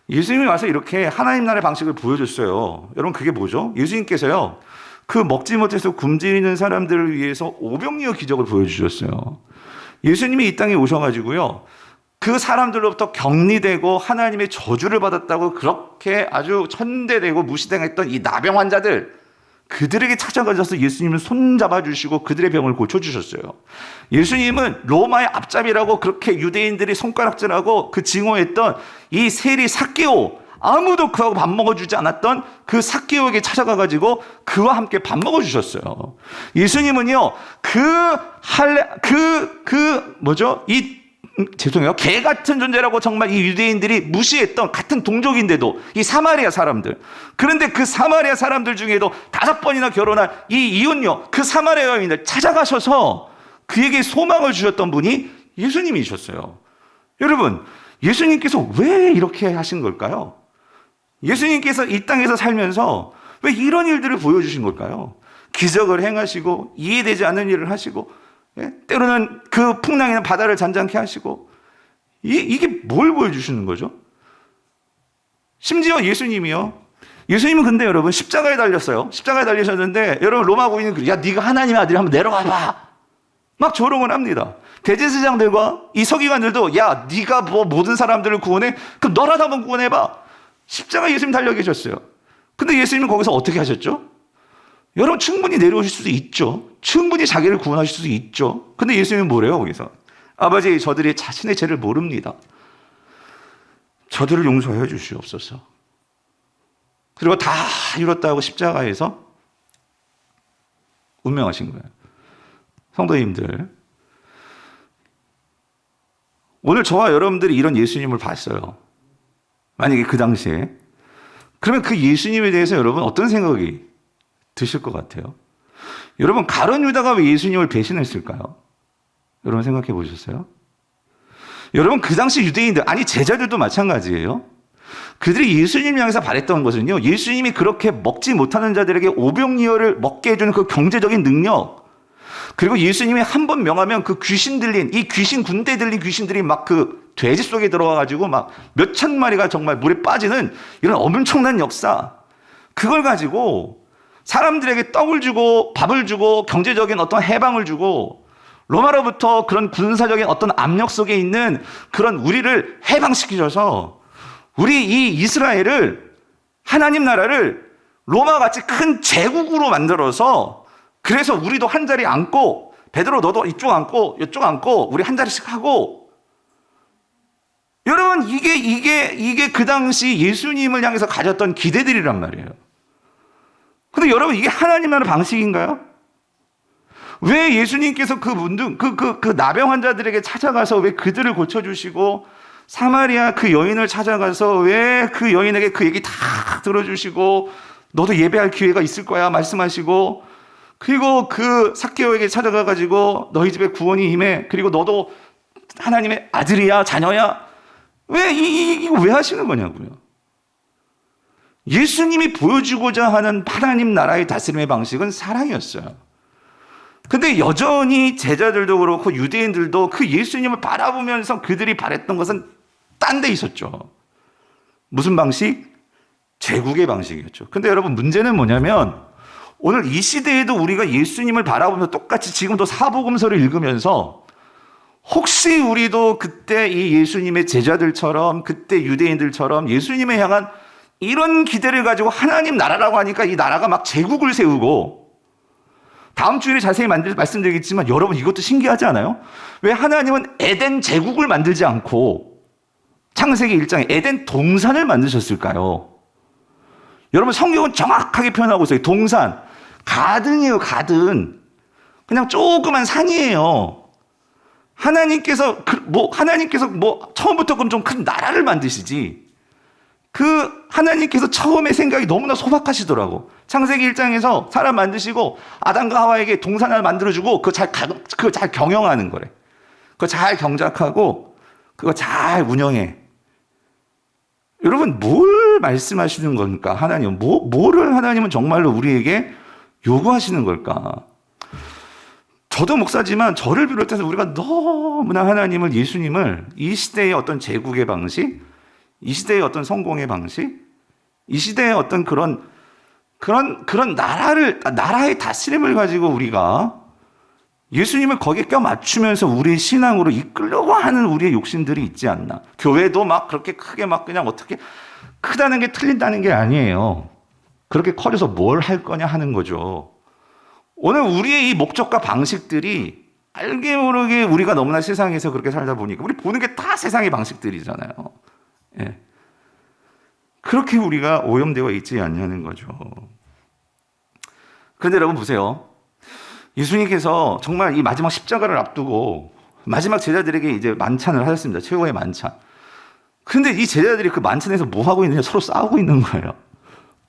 Speaker 1: 예수님이 와서 이렇게 하나님 나라의 방식을 보여줬어요. 여러분 그게 뭐죠? 예수님께서요 그 먹지 못해서 굶주리는 사람들을 위해서 오병이어 기적을 보여주셨어요. 예수님이 이 땅에 오셔가지고요 그 사람들로부터 격리되고 하나님의 저주를 받았다고 그렇게 아주 천대되고 무시당했던 이 나병 환자들, 그들에게 찾아가셔서 예수님을 손잡아 주시고 그들의 병을 고쳐주셨어요. 예수님은 로마의 앞잡이라고 그렇게 유대인들이 손가락질하고 그 증오했던 이 세리 삭개오, 아무도 그하고 밥 먹어주지 않았던 그 삭개오에게 찾아가가지고 그와 함께 밥 먹어주셨어요. 예수님은요, 죄송해요. 개 같은 존재라고 정말 이 유대인들이 무시했던 같은 동족인데도 이 사마리아 사람들. 그런데 그 사마리아 사람들 중에도 5번이나 결혼한 이 이웃녀, 그 사마리아 여인을 찾아가셔서 그에게 소망을 주셨던 분이 예수님이셨어요. 여러분, 예수님께서 왜 이렇게 하신 걸까요? 예수님께서 이 땅에서 살면서 왜 이런 일들을 보여주신 걸까요? 기적을 행하시고 이해되지 않는 일을 하시고 때로는 그 풍랑이나 바다를 잔잔케 하시고 이게 뭘 보여주시는 거죠? 심지어 예수님은 근데 여러분 십자가에 달렸어요. 십자가에 달리셨는데 여러분 로마 고인은 야 네가 하나님의 아들이 한번 내려가 봐 막 조롱을 합니다. 대제사장들과 이 서기관들도 야 네가 뭐 모든 사람들을 구원해? 그럼 너라도 한번 구원해봐. 십자가에 예수님 달려 계셨어요. 근데 예수님은 거기서 어떻게 하셨죠? 여러분 충분히 내려오실 수도 있죠. 충분히 자기를 구원하실 수도 있죠. 근데 예수님은 뭐래요 거기서? 아버지 저들이 자신의 죄를 모릅니다. 저들을 용서하여 주시옵소서. 그리고 다 이뤘다고 십자가에서 운명하신 거예요. 성도님들, 오늘 저와 여러분들이 이런 예수님을 봤어요. 만약에 그 당시에. 그러면 그 예수님에 대해서 여러분 어떤 생각이 드실 것 같아요? 여러분 가룟 유다가 왜 예수님을 배신했을까요? 여러분 생각해 보셨어요? 여러분 그 당시 유대인들, 아니 제자들도 마찬가지예요. 그들이 예수님을 향해서 바랬던 것은요, 예수님이 그렇게 먹지 못하는 자들에게 오병이어를 먹게 해주는 그 경제적인 능력, 그리고 예수님이 한 번 명하면 그 귀신 들린, 이 귀신 군대 들린 귀신들이 막 그 돼지 속에 들어와가지고 막 몇천 마리가 정말 물에 빠지는 이런 엄청난 역사, 그걸 가지고 사람들에게 떡을 주고 밥을 주고 경제적인 어떤 해방을 주고 로마로부터 그런 군사적인 어떤 압력 속에 있는 그런 우리를 해방시키셔서 우리 이 이스라엘을, 하나님 나라를 로마같이 큰 제국으로 만들어서, 그래서 우리도 한 자리 앉고, 베드로 너도 이쪽 앉고 이쪽 앉고 우리 한 자리씩 하고, 여러분 이게 그 당시 예수님을 향해서 가졌던 기대들이란 말이에요. 근데 여러분 이게 하나님 나라 방식인가요? 왜 예수님께서 그 나병 환자들에게 찾아가서 왜 그들을 고쳐주시고, 사마리아 그 여인을 찾아가서 왜 그 여인에게 그 얘기 다 들어주시고, 너도 예배할 기회가 있을 거야 말씀하시고, 그리고 그 삭개오에게 찾아가가지고 너희 집에 구원이 임해, 그리고 너도 하나님의 아들이야 자녀야, 왜 이거 왜 하시는 거냐고요. 예수님이 보여주고자 하는 하나님 나라의 다스림의 방식은 사랑이었어요. 근데 여전히 제자들도 그렇고 유대인들도 그 예수님을 바라보면서 그들이 바랬던 것은 딴 데 있었죠. 무슨 방식? 제국의 방식이었죠. 근데 여러분 문제는 뭐냐면, 오늘 이 시대에도 우리가 예수님을 바라보면서 똑같이 지금도 사복음서를 읽으면서 혹시 우리도 그때 이 예수님의 제자들처럼, 그때 유대인들처럼 예수님을 향한 이런 기대를 가지고 하나님 나라라고 하니까 이 나라가 막 제국을 세우고, 다음 주일에 자세히 말씀드리겠지만 여러분 이것도 신기하지 않아요? 왜 하나님은 에덴 제국을 만들지 않고 창세기 1장에 에덴 동산을 만드셨을까요? 여러분 성경은 정확하게 표현하고 있어요. 동산, 가든이에요. 가든. 그냥 조그만 산이에요. 하나님께서 처음부터 그럼 좀 큰 나라를 만드시지, 하나님께서 처음에 생각이 너무나 소박하시더라고. 창세기 1장에서 사람 만드시고 아담과 하와에게 동산을 만들어주고 그거 잘 경영하는 거래. 그거 잘 경작하고 그거 잘 운영해. 여러분 뭘 말씀하시는 겁니까? 하나님은 뭐를 하나님은 정말로 우리에게 요구하시는 걸까? 저도 목사지만 저를 비롯해서 우리가 너무나 하나님을, 예수님을 이 시대의 어떤 제국의 방식, 이 시대의 어떤 성공의 방식, 이 시대의 어떤 그런 나라의 다스림을 가지고 우리가 예수님을 거기에 껴맞추면서 우리의 신앙으로 이끌려고 하는 우리의 욕심들이 있지 않나. 교회도 막 그렇게 크게 막 그냥 어떻게 크다는 게 틀린다는 게 아니에요. 그렇게 커져서 뭘 할 거냐 하는 거죠. 오늘 우리의 이 목적과 방식들이 알게 모르게 우리가 너무나 세상에서 그렇게 살다 보니까 우리 보는 게 다 세상의 방식들이잖아요. 예. 그렇게 우리가 오염되어 있지 않냐는 거죠. 그런데 여러분 보세요. 예수님께서 정말 이 마지막 십자가를 앞두고 마지막 제자들에게 이제 만찬을 하셨습니다. 최후의 만찬. 근데 이 제자들이 그 만찬에서 뭐 하고 있느냐? 서로 싸우고 있는 거예요.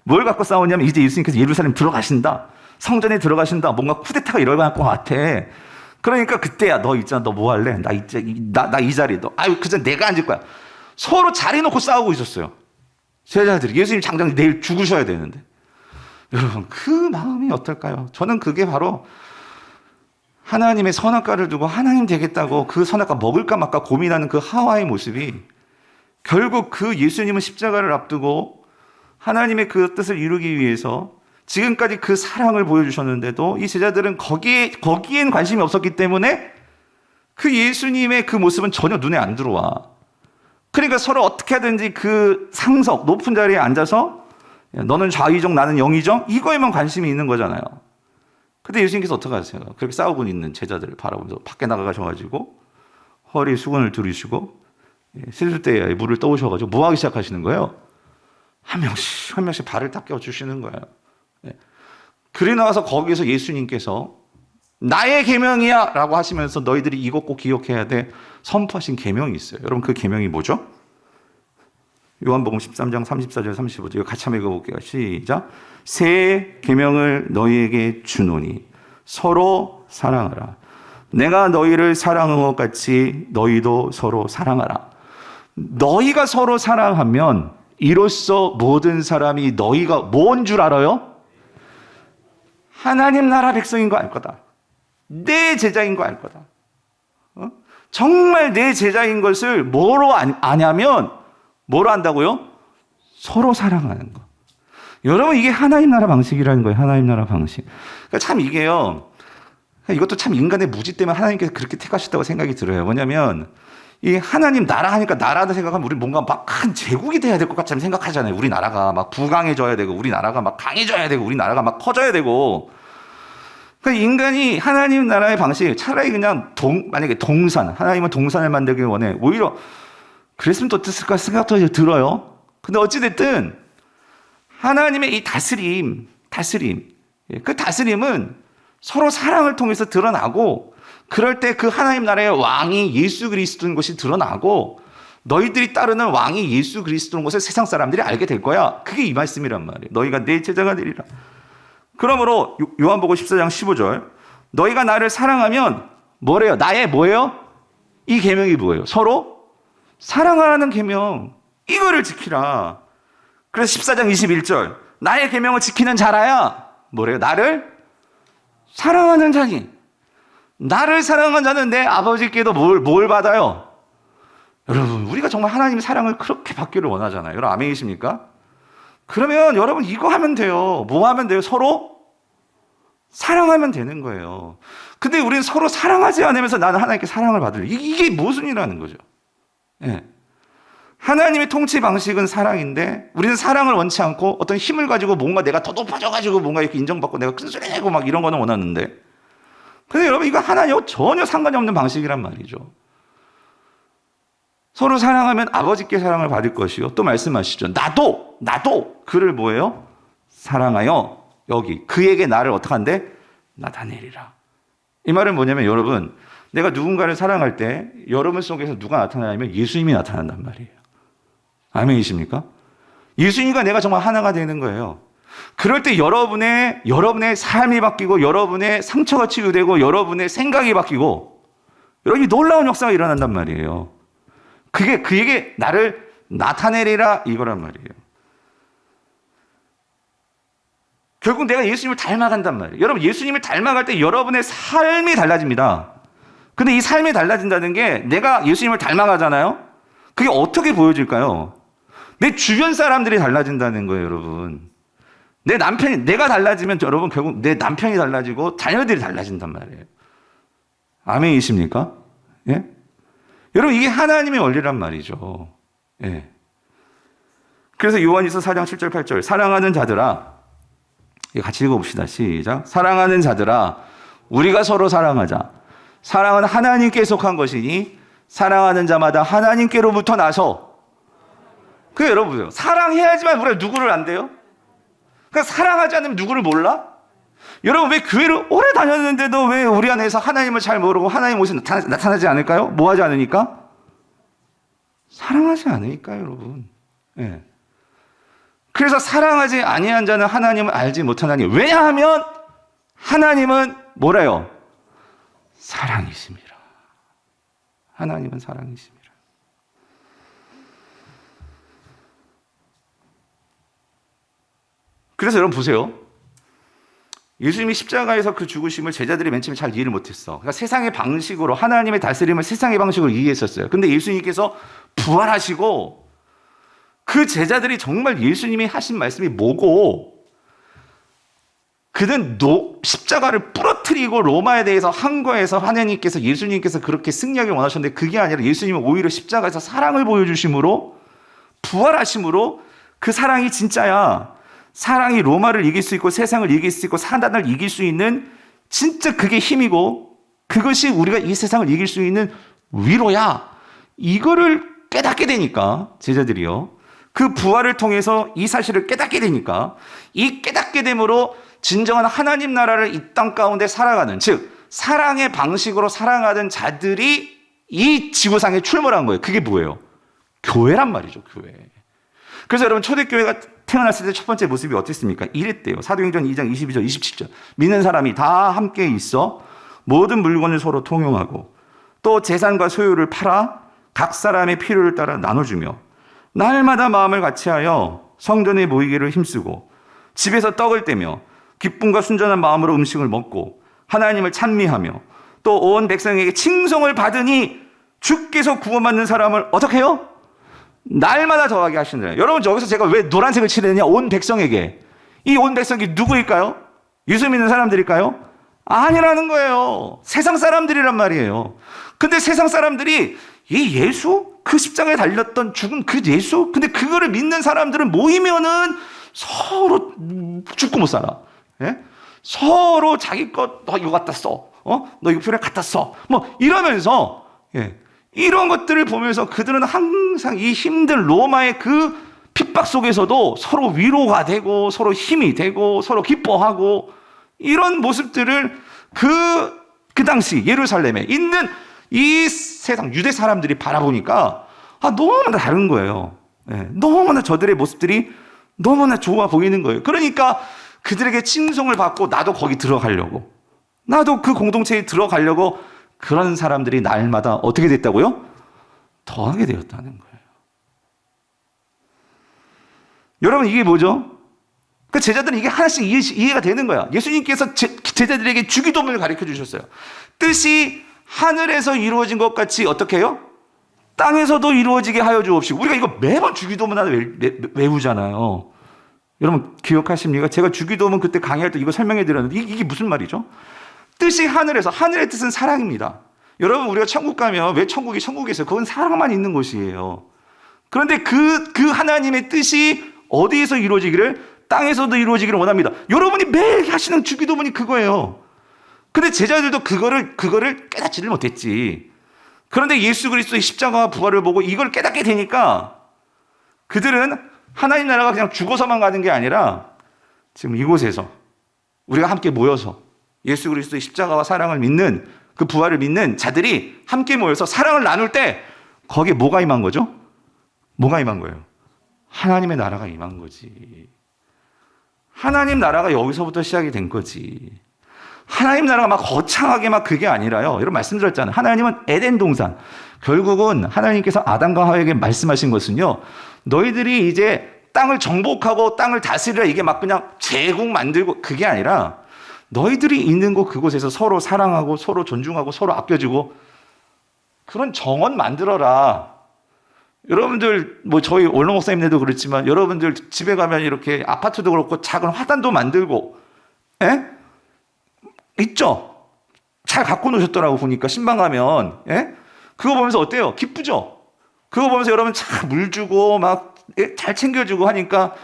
Speaker 1: 뭘 갖고 싸우냐면 이제 예수님께서 예루살렘 들어가신다. 성전에 들어가신다. 뭔가 쿠데타가 일어날 것 같아. 그러니까 그때야 너 있잖아. 너 뭐 할래? 나 이 자리에 너. 아유 그전 내가 앉을 거야. 서로 자리 놓고 싸우고 있었어요. 제자들이 예수님 당장 내일 죽으셔야 되는데. 여러분 그 마음이 어떨까요? 저는 그게 바로 하나님의 선악과를 두고 하나님 되겠다고 그 선악과 먹을까 말까 고민하는 그 하와의 모습이 결국 그 예수님은 십자가를 앞두고 하나님의 그 뜻을 이루기 위해서 지금까지 그 사랑을 보여주셨는데도 이 제자들은 거기엔 관심이 없었기 때문에 그 예수님의 그 모습은 전혀 눈에 안 들어와. 그러니까 서로 어떻게 하든지 그 상석, 높은 자리에 앉아서 너는 좌의정, 나는 영의정? 이거에만 관심이 있는 거잖아요. 근데 예수님께서 어떻게 하세요? 그렇게 싸우고 있는 제자들을 바라보면서 밖에 나가셔가지고 허리에 수건을 두르시고 세숫대에 물을 떠오셔가지고 뭐 하기 시작하시는 거예요? 한 명씩 발을 닦여주시는 거예요. 그리 나와서 거기에서 예수님께서 나의 계명이야 라고 하시면서 너희들이 이것 꼭 기억해야 돼 선포하신 계명이 있어요. 여러분 그 계명이 뭐죠? 요한복음 13장 34절 35절 이거 같이 한번 읽어볼게요. 시작. 새 계명을 너희에게 주노니 서로 사랑하라. 내가 너희를 사랑한 것 같이 너희도 서로 사랑하라. 너희가 서로 사랑하면 이로써 모든 사람이 너희가 뭔 줄 알아요? 하나님 나라 백성인 거 알 거다. 내 제자인 거 알 거다. 정말 내 제자인 것을 뭐로 아냐면 뭐로 안다고요? 서로 사랑하는 거. 여러분 이게 하나님 나라 방식이라는 거예요. 하나님 나라 방식. 그러니까 참 이게요. 이것도 참 인간의 무지 때문에 하나님께서 그렇게 택하셨다고 생각이 들어요. 뭐냐면 이 하나님 나라 하니까 나라다 생각하면 우리 뭔가 막 큰 제국이 돼야 될 것 같이 생각하잖아요. 우리나라가 막 부강해져야 되고 우리나라가 막 강해져야 되고 우리나라가 막 커져야 되고. 그러니까 인간이 하나님 나라의 방식 차라리 그냥 만약에 동산 하나님은 동산을 만들길 원해. 오히려 그랬으면 또 어땠을까 생각도 들어요. 근데 어찌됐든 하나님의 이 다스림 그 다스림은 서로 사랑을 통해서 드러나고 그럴 때 그 하나님 나라의 왕이 예수 그리스도인 것이 드러나고 너희들이 따르는 왕이 예수 그리스도인 것을 세상 사람들이 알게 될 거야. 그게 이 말씀이란 말이에요. 너희가 내 제자가 되리라. 그러므로 요한복음 14장 15절 너희가 나를 사랑하면 뭐래요? 나의 뭐예요? 이 계명이 뭐예요? 서로 사랑하라는 계명 이거를 지키라. 그래서 14장 21절 나의 계명을 지키는 자라야 뭐래요? 나를 사랑하는 자니. 나를 사랑하는 자는 내 아버지께도 뭘 받아요? 여러분 우리가 정말 하나님의 사랑을 그렇게 받기를 원하잖아요. 여러분 아멘이십니까? 그러면 여러분 이거 하면 돼요. 뭐 하면 돼요? 서로 사랑하면 되는 거예요. 근데 우리는 서로 사랑하지 않으면서 나는 하나님께 사랑을 받을 이게 무슨 일이라는 거죠. 예. 하나님의 통치 방식은 사랑인데 우리는 사랑을 원치 않고 어떤 힘을 가지고 뭔가 내가 더 높아져가지고 뭔가 이렇게 인정받고 내가 큰 소리 내고 막 이런 거는 원하는데 근데 여러분 이거 하나님과 전혀 상관이 없는 방식이란 말이죠. 서로 사랑하면 아버지께 사랑을 받을 것이요. 또 말씀하시죠. 나도 그를 뭐예요? 사랑하여 여기 그에게 나를 어떻게 한대? 나타내리라. 이 말은 뭐냐면 여러분 내가 누군가를 사랑할 때 여러분 속에서 누가 나타나냐면 예수님이 나타난단 말이에요. 아멘이십니까? 예수님과 내가 정말 하나가 되는 거예요. 그럴 때 여러분의 삶이 바뀌고 여러분의 상처가 치유되고 여러분의 생각이 바뀌고 여러분이 놀라운 역사가 일어난단 말이에요. 그에게 나를 나타내리라 이거란 말이에요. 결국 내가 예수님을 닮아간단 말이에요. 여러분 예수님을 닮아갈 때 여러분의 삶이 달라집니다. 근데 이 삶이 달라진다는 게 내가 예수님을 닮아가잖아요. 그게 어떻게 보여질까요? 내 주변 사람들이 달라진다는 거예요, 여러분. 내가 달라지면 여러분 결국 내 남편이 달라지고 자녀들이 달라진단 말이에요. 아멘이십니까? 예? 여러분 이게 하나님의 원리란 말이죠. 예. 그래서 요한일서 4장 7절 8절 사랑하는 자들아 같이 읽어봅시다. 시작. 사랑하는 자들아, 우리가 서로 사랑하자. 사랑은 하나님께 속한 것이니 사랑하는 자마다 하나님께로부터 나서. 그게 여러분 보세요. 사랑해야지만 우리가 누구를 안 돼요? 그러니까 사랑하지 않으면 누구를 몰라? 여러분 왜 교회를 오래 다녔는데도 왜 우리 안에서 하나님을 잘 모르고 하나님 모습이 나타나지 않을까요? 뭐 하지 않으니까? 사랑하지 않으니까요, 여러분. 예. 그래서 사랑하지 아니한 자는 하나님을 알지 못하나니. 왜냐하면 하나님은 뭐래요? 사랑이십니다. 하나님은 사랑이십니다. 그래서 여러분 보세요. 예수님이 십자가에서 그 죽으심을 제자들이 맨 처음에 잘 이해를 못했어. 그러니까 세상의 방식으로, 하나님의 다스림을 세상의 방식으로 이해했었어요. 근데 예수님께서 부활하시고 그 제자들이 정말 예수님이 하신 말씀이 뭐고, 그는 십자가를 부러뜨리고 로마에 대해서 한 거에서 하나님께서, 예수님께서 그렇게 승리하기 원하셨는데 그게 아니라 예수님은 오히려 십자가에서 사랑을 보여주심으로, 부활하심으로 그 사랑이 진짜야. 사랑이 로마를 이길 수 있고 세상을 이길 수 있고 사단을 이길 수 있는 진짜 그게 힘이고, 그것이 우리가 이 세상을 이길 수 있는 위로야. 이거를 깨닫게 되니까 제자들이요, 그 부활을 통해서 이 사실을 깨닫게 되니까, 이 깨닫게 됨으로 진정한 하나님 나라를 이 땅 가운데 살아가는, 즉 사랑의 방식으로 살아가는 자들이 이 지구상에 출몰한 거예요. 그게 뭐예요? 교회란 말이죠. 교회. 그래서 여러분 초대교회가 태어났을 때 첫 번째 모습이 어땠습니까? 이랬대요. 사도행전 2장 22절 27절. 믿는 사람이 다 함께 있어 모든 물건을 서로 통용하고 또 재산과 소유를 팔아 각 사람의 필요를 따라 나눠주며 날마다 마음을 같이하여 성전에 모이기를 힘쓰고 집에서 떡을 떼며 기쁨과 순전한 마음으로 음식을 먹고 하나님을 찬미하며 또 온 백성에게 칭송을 받으니 주께서 구원받는 사람을 어떻게 해요? 날마다 더하게 하시느라. 여러분 여기서 제가 왜 노란색을 칠했느냐? 온 백성에게. 이 온 백성이 누구일까요? 예수 믿는 사람들일까요? 아니라는 거예요. 세상 사람들이란 말이에요. 근데 세상 사람들이 이 예수? 그 십자가에 달렸던 죽은 그 예수? 근데 그거를 믿는 사람들은 모이면은 서로 죽고 못 살아. 예? 서로 자기 것, 너 이거 갖다 써. 너 이거 필요해 갖다 써. 뭐 이러면서, 예. 이런 것들을 보면서 그들은 항상 이 힘든 로마의 그 핍박 속에서도 서로 위로가 되고 서로 힘이 되고 서로 기뻐하고, 이런 모습들을 그 당시 예루살렘에 있는 이 세상 유대 사람들이 바라보니까 너무나 다른 거예요. 네, 너무나 저들의 모습들이 너무나 좋아 보이는 거예요. 그러니까 그들에게 칭송을 받고 나도 거기 들어가려고, 나도 그 공동체에 들어가려고, 그런 사람들이 날마다 어떻게 됐다고요? 더하게 되었다는 거예요. 여러분 이게 뭐죠? 그 제자들은 이게 하나씩 이해가 되는 거야. 예수님께서 제자들에게 주기도문을 가르쳐 주셨어요. 뜻이 하늘에서 이루어진 것 같이 어떻게 해요? 땅에서도 이루어지게 하여 주옵시고. 우리가 이거 매번 주기도문 하나 외우잖아요. 여러분 기억하십니까? 제가 주기도문 그때 강의할 때 이거 설명해 드렸는데 이게 무슨 말이죠? 뜻이 하늘에서, 하늘의 뜻은 사랑입니다. 여러분 우리가 천국 가면 왜 천국이 천국이에요? 그건 사랑만 있는 곳이에요. 그런데 그 하나님의 뜻이 어디에서 이루어지기를? 땅에서도 이루어지기를 원합니다. 여러분이 매일 하시는 주기도문이 그거예요. 근데 제자들도 그거를 깨닫지를 못했지. 그런데 예수 그리스도의 십자가와 부활을 보고 이걸 깨닫게 되니까 그들은 하나님 나라가 그냥 죽어서만 가는 게 아니라 지금 이곳에서 우리가 함께 모여서 예수 그리스도의 십자가와 사랑을 믿는, 그 부활을 믿는 자들이 함께 모여서 사랑을 나눌 때 거기에 뭐가 임한 거죠? 뭐가 임한 거예요? 하나님의 나라가 임한 거지. 하나님 나라가 여기서부터 시작이 된 거지. 하나님 나라가 막 거창하게 막 그게 아니라요. 여러분 말씀드렸잖아요. 하나님은 에덴 동산. 결국은 하나님께서 아담과 하와에게 말씀하신 것은요, 너희들이 이제 땅을 정복하고 땅을 다스리라, 이게 막 그냥 제국 만들고 그게 아니라 너희들이 있는 곳 그곳에서 서로 사랑하고 서로 존중하고 서로 아껴주고 그런 정원 만들어라. 여러분들 뭐 저희 원로 목사님들도 그렇지만 여러분들 집에 가면 이렇게 아파트도 그렇고 작은 화단도 만들고, 예? 있죠? 잘 갖고 노셨더라고 보니까 신방 가면, 예? 그거 보면서 어때요? 기쁘죠? 그거 보면서 여러분 참 물 주고 막 잘 챙겨주고 하니까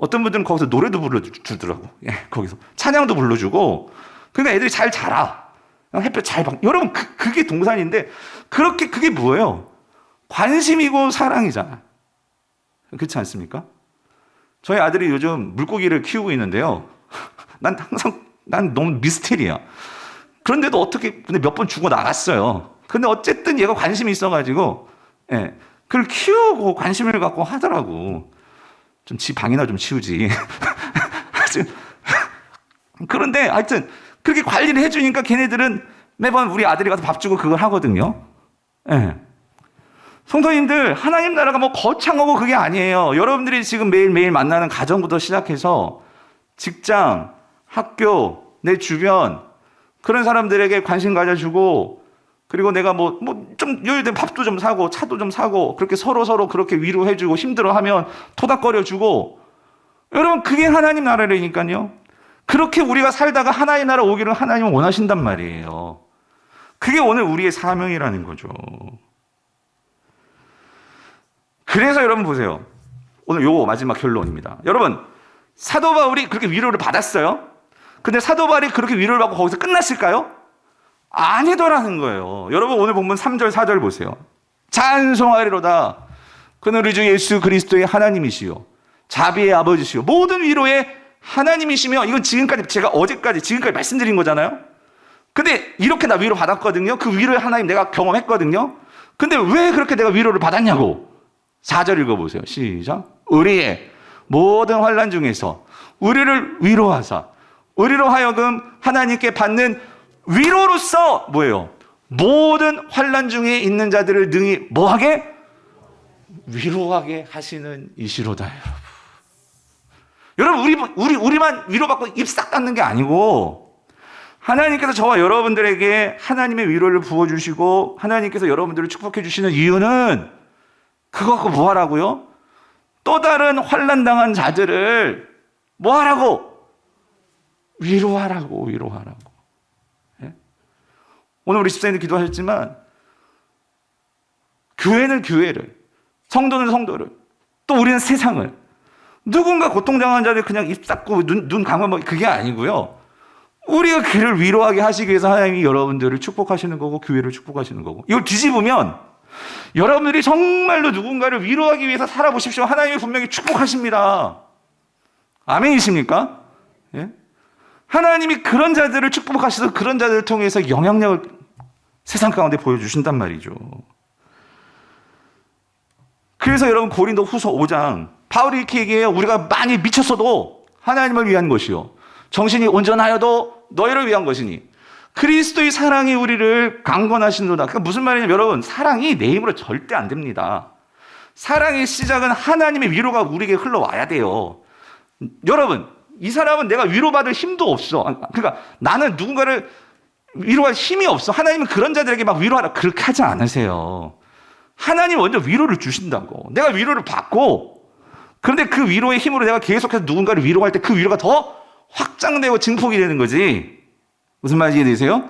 Speaker 1: 어떤 분들은 거기서 노래도 불러주더라고. 예, 거기서 찬양도 불러주고. 그러니까 애들이 잘 자라. 햇볕 잘 방. 여러분 그게 동산인데 그게 뭐예요? 관심이고 사랑이잖아. 그렇지 않습니까? 저희 아들이 요즘 물고기를 키우고 있는데요. 난 너무 미스테리야. 그런데도 어떻게 몇 번 죽어 나갔어요. 근데 어쨌든 얘가 관심이 있어가지고, 예, 그걸 키우고 관심을 갖고 하더라고. 좀 지 방이나 좀 치우지. 그런데 하여튼 그렇게 관리를 해주니까 걔네들은 매번 우리 아들이 가서 밥 주고 그걸 하거든요. 예. 성도님들, 하나님 나라가 뭐 거창하고 그게 아니에요. 여러분들이 지금 매일매일 만나는 가정부터 시작해서 직장, 학교, 내 주변, 그런 사람들에게 관심 가져주고, 그리고 내가 좀 여유된 밥도 좀 사고, 차도 좀 사고, 그렇게 서로 그렇게 위로해주고, 힘들어하면 토닥거려주고, 여러분, 그게 하나님 나라라니까요. 그렇게 우리가 살다가 하나님 나라 오기를 하나님은 원하신단 말이에요. 그게 오늘 우리의 사명이라는 거죠. 그래서 여러분 보세요. 오늘 요거 마지막 결론입니다. 여러분, 사도 바울이 그렇게 위로를 받았어요. 근데 사도 바울이 그렇게 위로를 받고 거기서 끝났을까요? 아니더라는 거예요. 여러분 오늘 본문 3절 4절 보세요. 찬송하리로다. 그는 우리 주 예수 그리스도의 하나님이시요 자비의 아버지시요 모든 위로의 하나님이시며, 이건 제가 어제까지 말씀드린 거잖아요. 근데 이렇게 나 위로 받았거든요. 그 위로의 하나님 내가 경험했거든요. 근데 왜 그렇게 내가 위로를 받았냐고. 4절 읽어보세요. 시작. 우리의 모든 환난 중에서 우리를 위로하사 우리로 하여금 하나님께 받는 위로로서 뭐예요? 모든 환난 중에 있는 자들을 능히 뭐하게? 위로하게 하시는 이시로다. 여러분 우리만 위로받고 입 싹 닫는 게 아니고, 하나님께서 저와 여러분들에게 하나님의 위로를 부어주시고 하나님께서 여러분들을 축복해 주시는 이유는 그거 갖고 뭐 하라고요? 또 다른 환난 당한 자들을 뭐 하라고? 위로하라고. 예? 오늘 우리 집사님들 기도하셨지만, 교회는 교회를, 성도는 성도를, 또 우리는 세상을, 누군가 고통당한 자들 그냥 입 닫고 눈 감으면 그게 아니고요. 우리가 그를 위로하게 하시기 위해서 하나님이 여러분들을 축복하시는 거고 교회를 축복하시는 거고. 이걸 뒤집으면 여러분들이 정말로 누군가를 위로하기 위해서 살아보십시오. 하나님이 분명히 축복하십니다. 아멘이십니까? 예? 하나님이 그런 자들을 축복하셔서 그런 자들을 통해서 영향력을 세상 가운데 보여주신단 말이죠. 그래서 여러분 고린도 후서 5장 바울이 이렇게 얘기해요. 우리가 많이 미쳤어도 하나님을 위한 것이요 정신이 온전하여도 너희를 위한 것이니 그리스도의 사랑이 우리를 강건하시노라. 그러니까 무슨 말이냐면 여러분, 사랑이 내 힘으로 절대 안 됩니다. 사랑의 시작은 하나님의 위로가 우리에게 흘러와야 돼요. 여러분, 이 사람은 내가 위로받을 힘도 없어. 그러니까 나는 누군가를 위로할 힘이 없어. 하나님은 그런 자들에게 막 위로하라 그렇게 하지 않으세요. 하나님 먼저 위로를 주신다고. 내가 위로를 받고, 그런데 그 위로의 힘으로 내가 계속해서 누군가를 위로할 때 그 위로가 더 확장되고 증폭이 되는 거지. 무슨 말인지 이해되세요?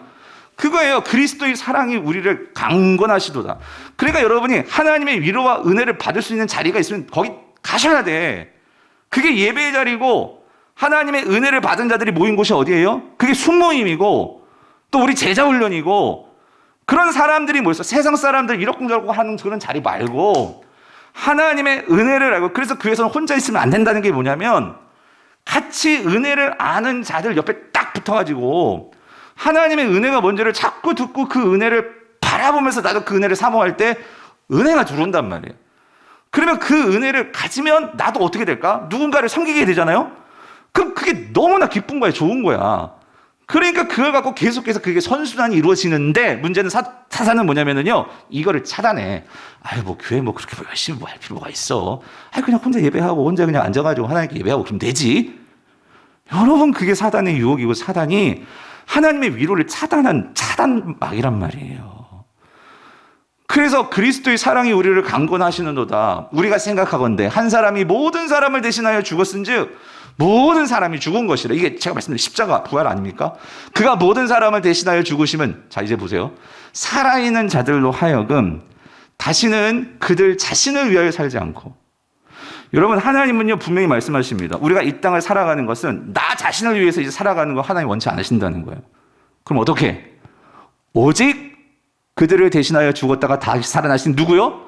Speaker 1: 그거예요. 그리스도의 사랑이 우리를 강건하시도다. 그러니까 여러분이 하나님의 위로와 은혜를 받을 수 있는 자리가 있으면 거기 가셔야 돼. 그게 예배의 자리고, 하나님의 은혜를 받은 자들이 모인 곳이 어디예요? 그게 숙모임이고, 또 우리 제자훈련이고, 그런 사람들이 모였어. 세상 사람들 이러쿵저러쿵 하는 그런 자리 말고 하나님의 은혜를 알고, 그래서 교회에서는 혼자 있으면 안 된다는 게 뭐냐면, 같이 은혜를 아는 자들 옆에 딱 붙어가지고 하나님의 은혜가 뭔지를 자꾸 듣고 그 은혜를 바라보면서 나도 그 은혜를 사모할 때 은혜가 들어온단 말이에요. 그러면 그 은혜를 가지면 나도 어떻게 될까? 누군가를 섬기게 되잖아요. 그럼 그게 너무나 기쁜 거야. 좋은 거야. 그러니까 그걸 갖고 계속해서 그게 선순환이 이루어지는데, 문제는 사사는 뭐냐면요, 이거를 차단해. 뭐 교회 그렇게 열심히 할 필요가 있어. 그냥 혼자 예배하고 혼자 그냥 앉아가지고 하나님께 예배하고 그러면 되지. 여러분, 그게 사단의 유혹이고, 사단이 하나님의 위로를 차단한 차단막이란 말이에요. 그래서 그리스도의 사랑이 우리를 강건하시는도다. 우리가 생각하건대 한 사람이 모든 사람을 대신하여 죽었은즉 모든 사람이 죽은 것이라. 이게 제가 말씀드린 십자가 부활 아닙니까? 그가 모든 사람을 대신하여 죽으시면, 자 이제 보세요, 살아있는 자들로 하여금 다시는 그들 자신을 위하여 살지 않고 여러분, 하나님은요 분명히 말씀하십니다. 우리가 이 땅을 살아가는 것은 나 자신을 위해서 이제 살아가는 거 하나님 원치 않으신다는 거예요. 그럼 어떻게? 오직 그들을 대신하여 죽었다가 다시 살아나신 누구요?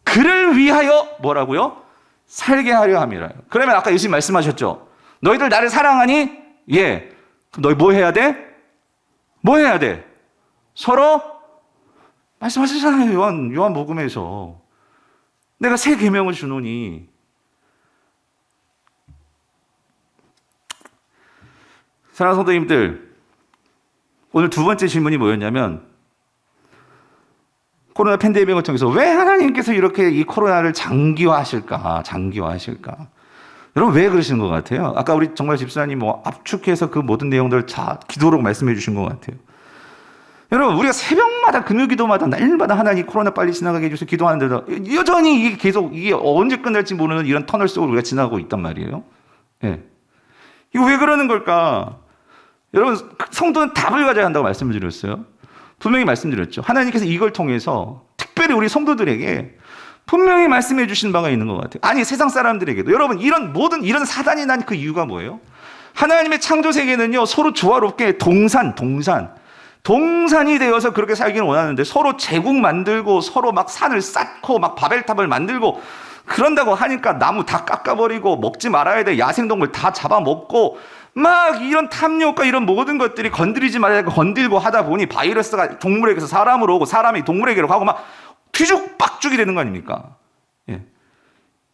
Speaker 1: 그를 위하여 뭐라고요? 살게 하려 함이라요. 그러면 아까 예수님 말씀하셨죠. 너희들 나를 사랑하니? 예. 그럼 너희 뭐 해야 돼? 뭐 해야 돼? 서로 말씀하셨잖아요. 요한복음에서. 내가 새 계명을 주노니. 사랑하는 성도님들, 오늘 두 번째 질문이 뭐였냐면 코로나 팬데믹을 통해서 왜 하나님께서 이렇게 이 코로나를 장기화하실까? 여러분 왜 그러시는 것 같아요? 아까 우리 정말 집사님 압축해서 그 모든 내용들을 다 기도로 말씀해 주신 것 같아요. 여러분 우리가 새벽마다 금요기도마다 날마다 하나님 코로나 빨리 지나가게 해주셔서 기도하는데도 여전히 이게 계속 이게 언제 끝날지 모르는 이런 터널 속으로 우리가 지나가고 있단 말이에요. 예. 이거 왜 그러는 걸까? 여러분 성도는 답을 가져야 한다고 말씀을 드렸어요. 분명히 말씀드렸죠. 하나님께서 이걸 통해서 특별히 우리 성도들에게 분명히 말씀해 주신 바가 있는 것 같아요. 아니 세상 사람들에게도. 여러분 모든 이런 사단이 난 그 이유가 뭐예요? 하나님의 창조 세계는요 서로 조화롭게 동산이 되어서 그렇게 살기는 원하는데 서로 제국 만들고 서로 막 산을 쌓고 막 바벨탑을 만들고 그런다고 하니까 나무 다 깎아버리고 먹지 말아야 돼 야생동물 다 잡아먹고 막 이런 탐욕과 이런 모든 것들이 건드리지 말아야 건들고 하다 보니 바이러스가 동물에게서 사람으로 오고 사람이 동물에게로 가고 막 뒤죽박죽이 되는 거 아닙니까? 예.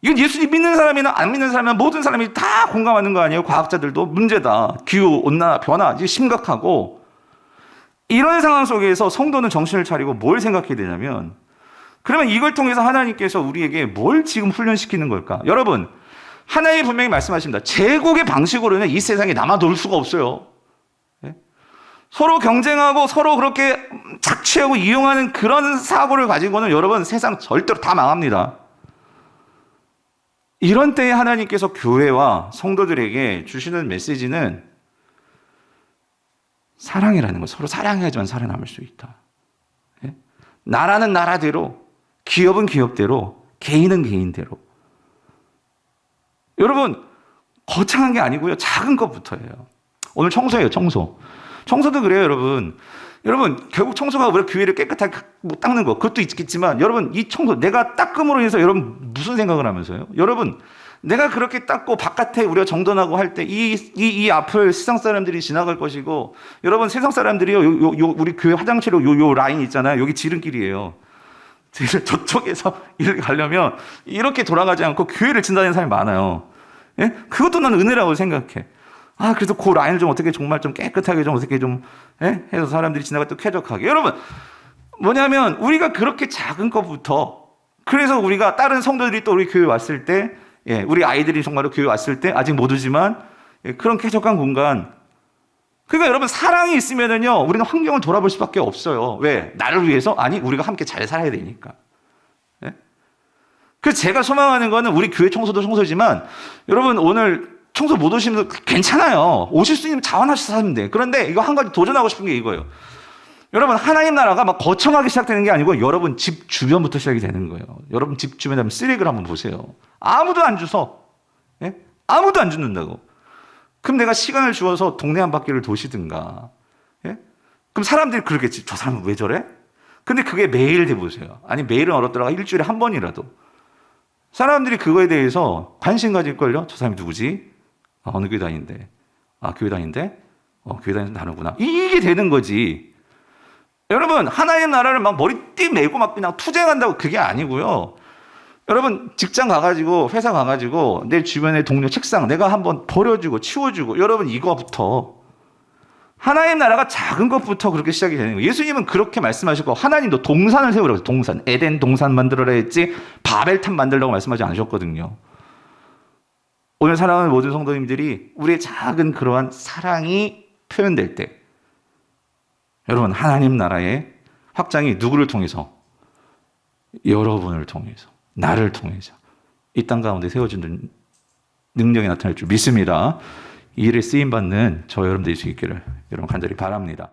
Speaker 1: 이건 예수님 믿는 사람이나 안 믿는 사람이나 모든 사람이 다 공감하는 거 아니에요? 과학자들도 문제다. 기후, 온난화, 변화 이게 심각하고 이런 상황 속에서 성도는 정신을 차리고 뭘 생각해야 되냐면 그러면 이걸 통해서 하나님께서 우리에게 뭘 지금 훈련시키는 걸까? 여러분 하나님이 분명히 말씀하십니다. 제국의 방식으로는 이 세상에 남아돌 수가 없어요. 네? 서로 경쟁하고 서로 그렇게 착취하고 이용하는 그런 사고를 가지고는 여러분 세상 절대로 다 망합니다. 이런 때에 하나님께서 교회와 성도들에게 주시는 메시지는 사랑이라는 거. 서로 사랑해야지만 살아남을 수 있다. 네? 나라는 나라대로, 기업은 기업대로, 개인은 개인대로. 여러분 거창한 게 아니고요. 작은 것부터예요. 오늘 청소예요. 청소도 그래요. 여러분 결국 청소가 우리 교회를 깨끗하게 닦는 거 그것도 있겠지만 여러분 이 청소 내가 닦음으로 인해서 여러분 무슨 생각을 하면서요? 여러분 내가 그렇게 닦고 바깥에 우리가 정돈하고 할 때 이 앞을 세상 사람들이 지나갈 것이고 여러분 세상 사람들이요 우리 교회 화장실로 요 라인 있잖아요. 여기 지름길이에요. 저쪽에서 이렇게 가려면 이렇게 돌아가지 않고 교회를 지나다니는 사람이 많아요. 예? 그것도 나는 은혜라고 생각해. 그래서 그 라인을 좀 어떻게 정말 좀 깨끗하게 좀 어떻게 좀 해서 사람들이 지나갈 때 쾌적하게. 여러분 뭐냐면 우리가 그렇게 작은 것부터 그래서 우리가 다른 성도들이 또 우리 교회 왔을 때 우리 아이들이 정말로 교회 왔을 때 아직 못 오지만 그런 쾌적한 공간. 그러니까 여러분 사랑이 있으면은요 우리는 환경을 돌아볼 수밖에 없어요. 왜? 나를 위해서? 아니 우리가 함께 잘 살아야 되니까. 그래서 제가 소망하는 거는 우리 교회 청소도 청소지만 여러분 오늘 청소 못 오시면 괜찮아요. 오실 수 있는 자원하셔서 사면 돼. 그런데 이거 한 가지 도전하고 싶은 게 이거예요. 여러분 하나님 나라가 막 거창하게 시작되는 게 아니고 여러분 집 주변부터 시작이 되는 거예요. 여러분 집 주변에 한번 쓰레기를 한번 보세요. 아무도 안 주워. 아무도 안 줍는다고. 그럼 내가 시간을 주어서 동네 한 바퀴를 도시든가. 그럼 사람들이 그러겠지. 저 사람은 왜 저래? 근데 그게 매일 돼보세요. 아니 매일은 어렵더라도 일주일에 한 번이라도. 사람들이 그거에 대해서 관심 가질걸요? 저 사람이 누구지? 어느 교회 다니는데? 교회 다니는데? 교회 다니는 다르구나. 이게 되는 거지. 여러분, 하나님 나라를 막 머리띠 메고 막 그냥 투쟁한다고 그게 아니고요. 여러분, 직장 가가지고, 회사 가가지고, 내 주변의 동료 책상 내가 한번 버려주고, 치워주고, 여러분, 이거부터. 하나님 나라가 작은 것부터 그렇게 시작이 되는 거예요. 예수님은 그렇게 말씀하시고 하나님도 동산을 세우라고 동산, 에덴 동산 만들어라 했지 바벨탑 만들라고 말씀하지 않으셨거든요. 오늘 사랑하는 모든 성도님들이 우리의 작은 그러한 사랑이 표현될 때 여러분 하나님 나라의 확장이 누구를 통해서? 여러분을 통해서, 나를 통해서 이 땅 가운데 세워지는 능력이 나타날 줄 믿습니다. 이 일에 쓰임받는 저 여러분 될 수 있기를 여러분 간절히 바랍니다.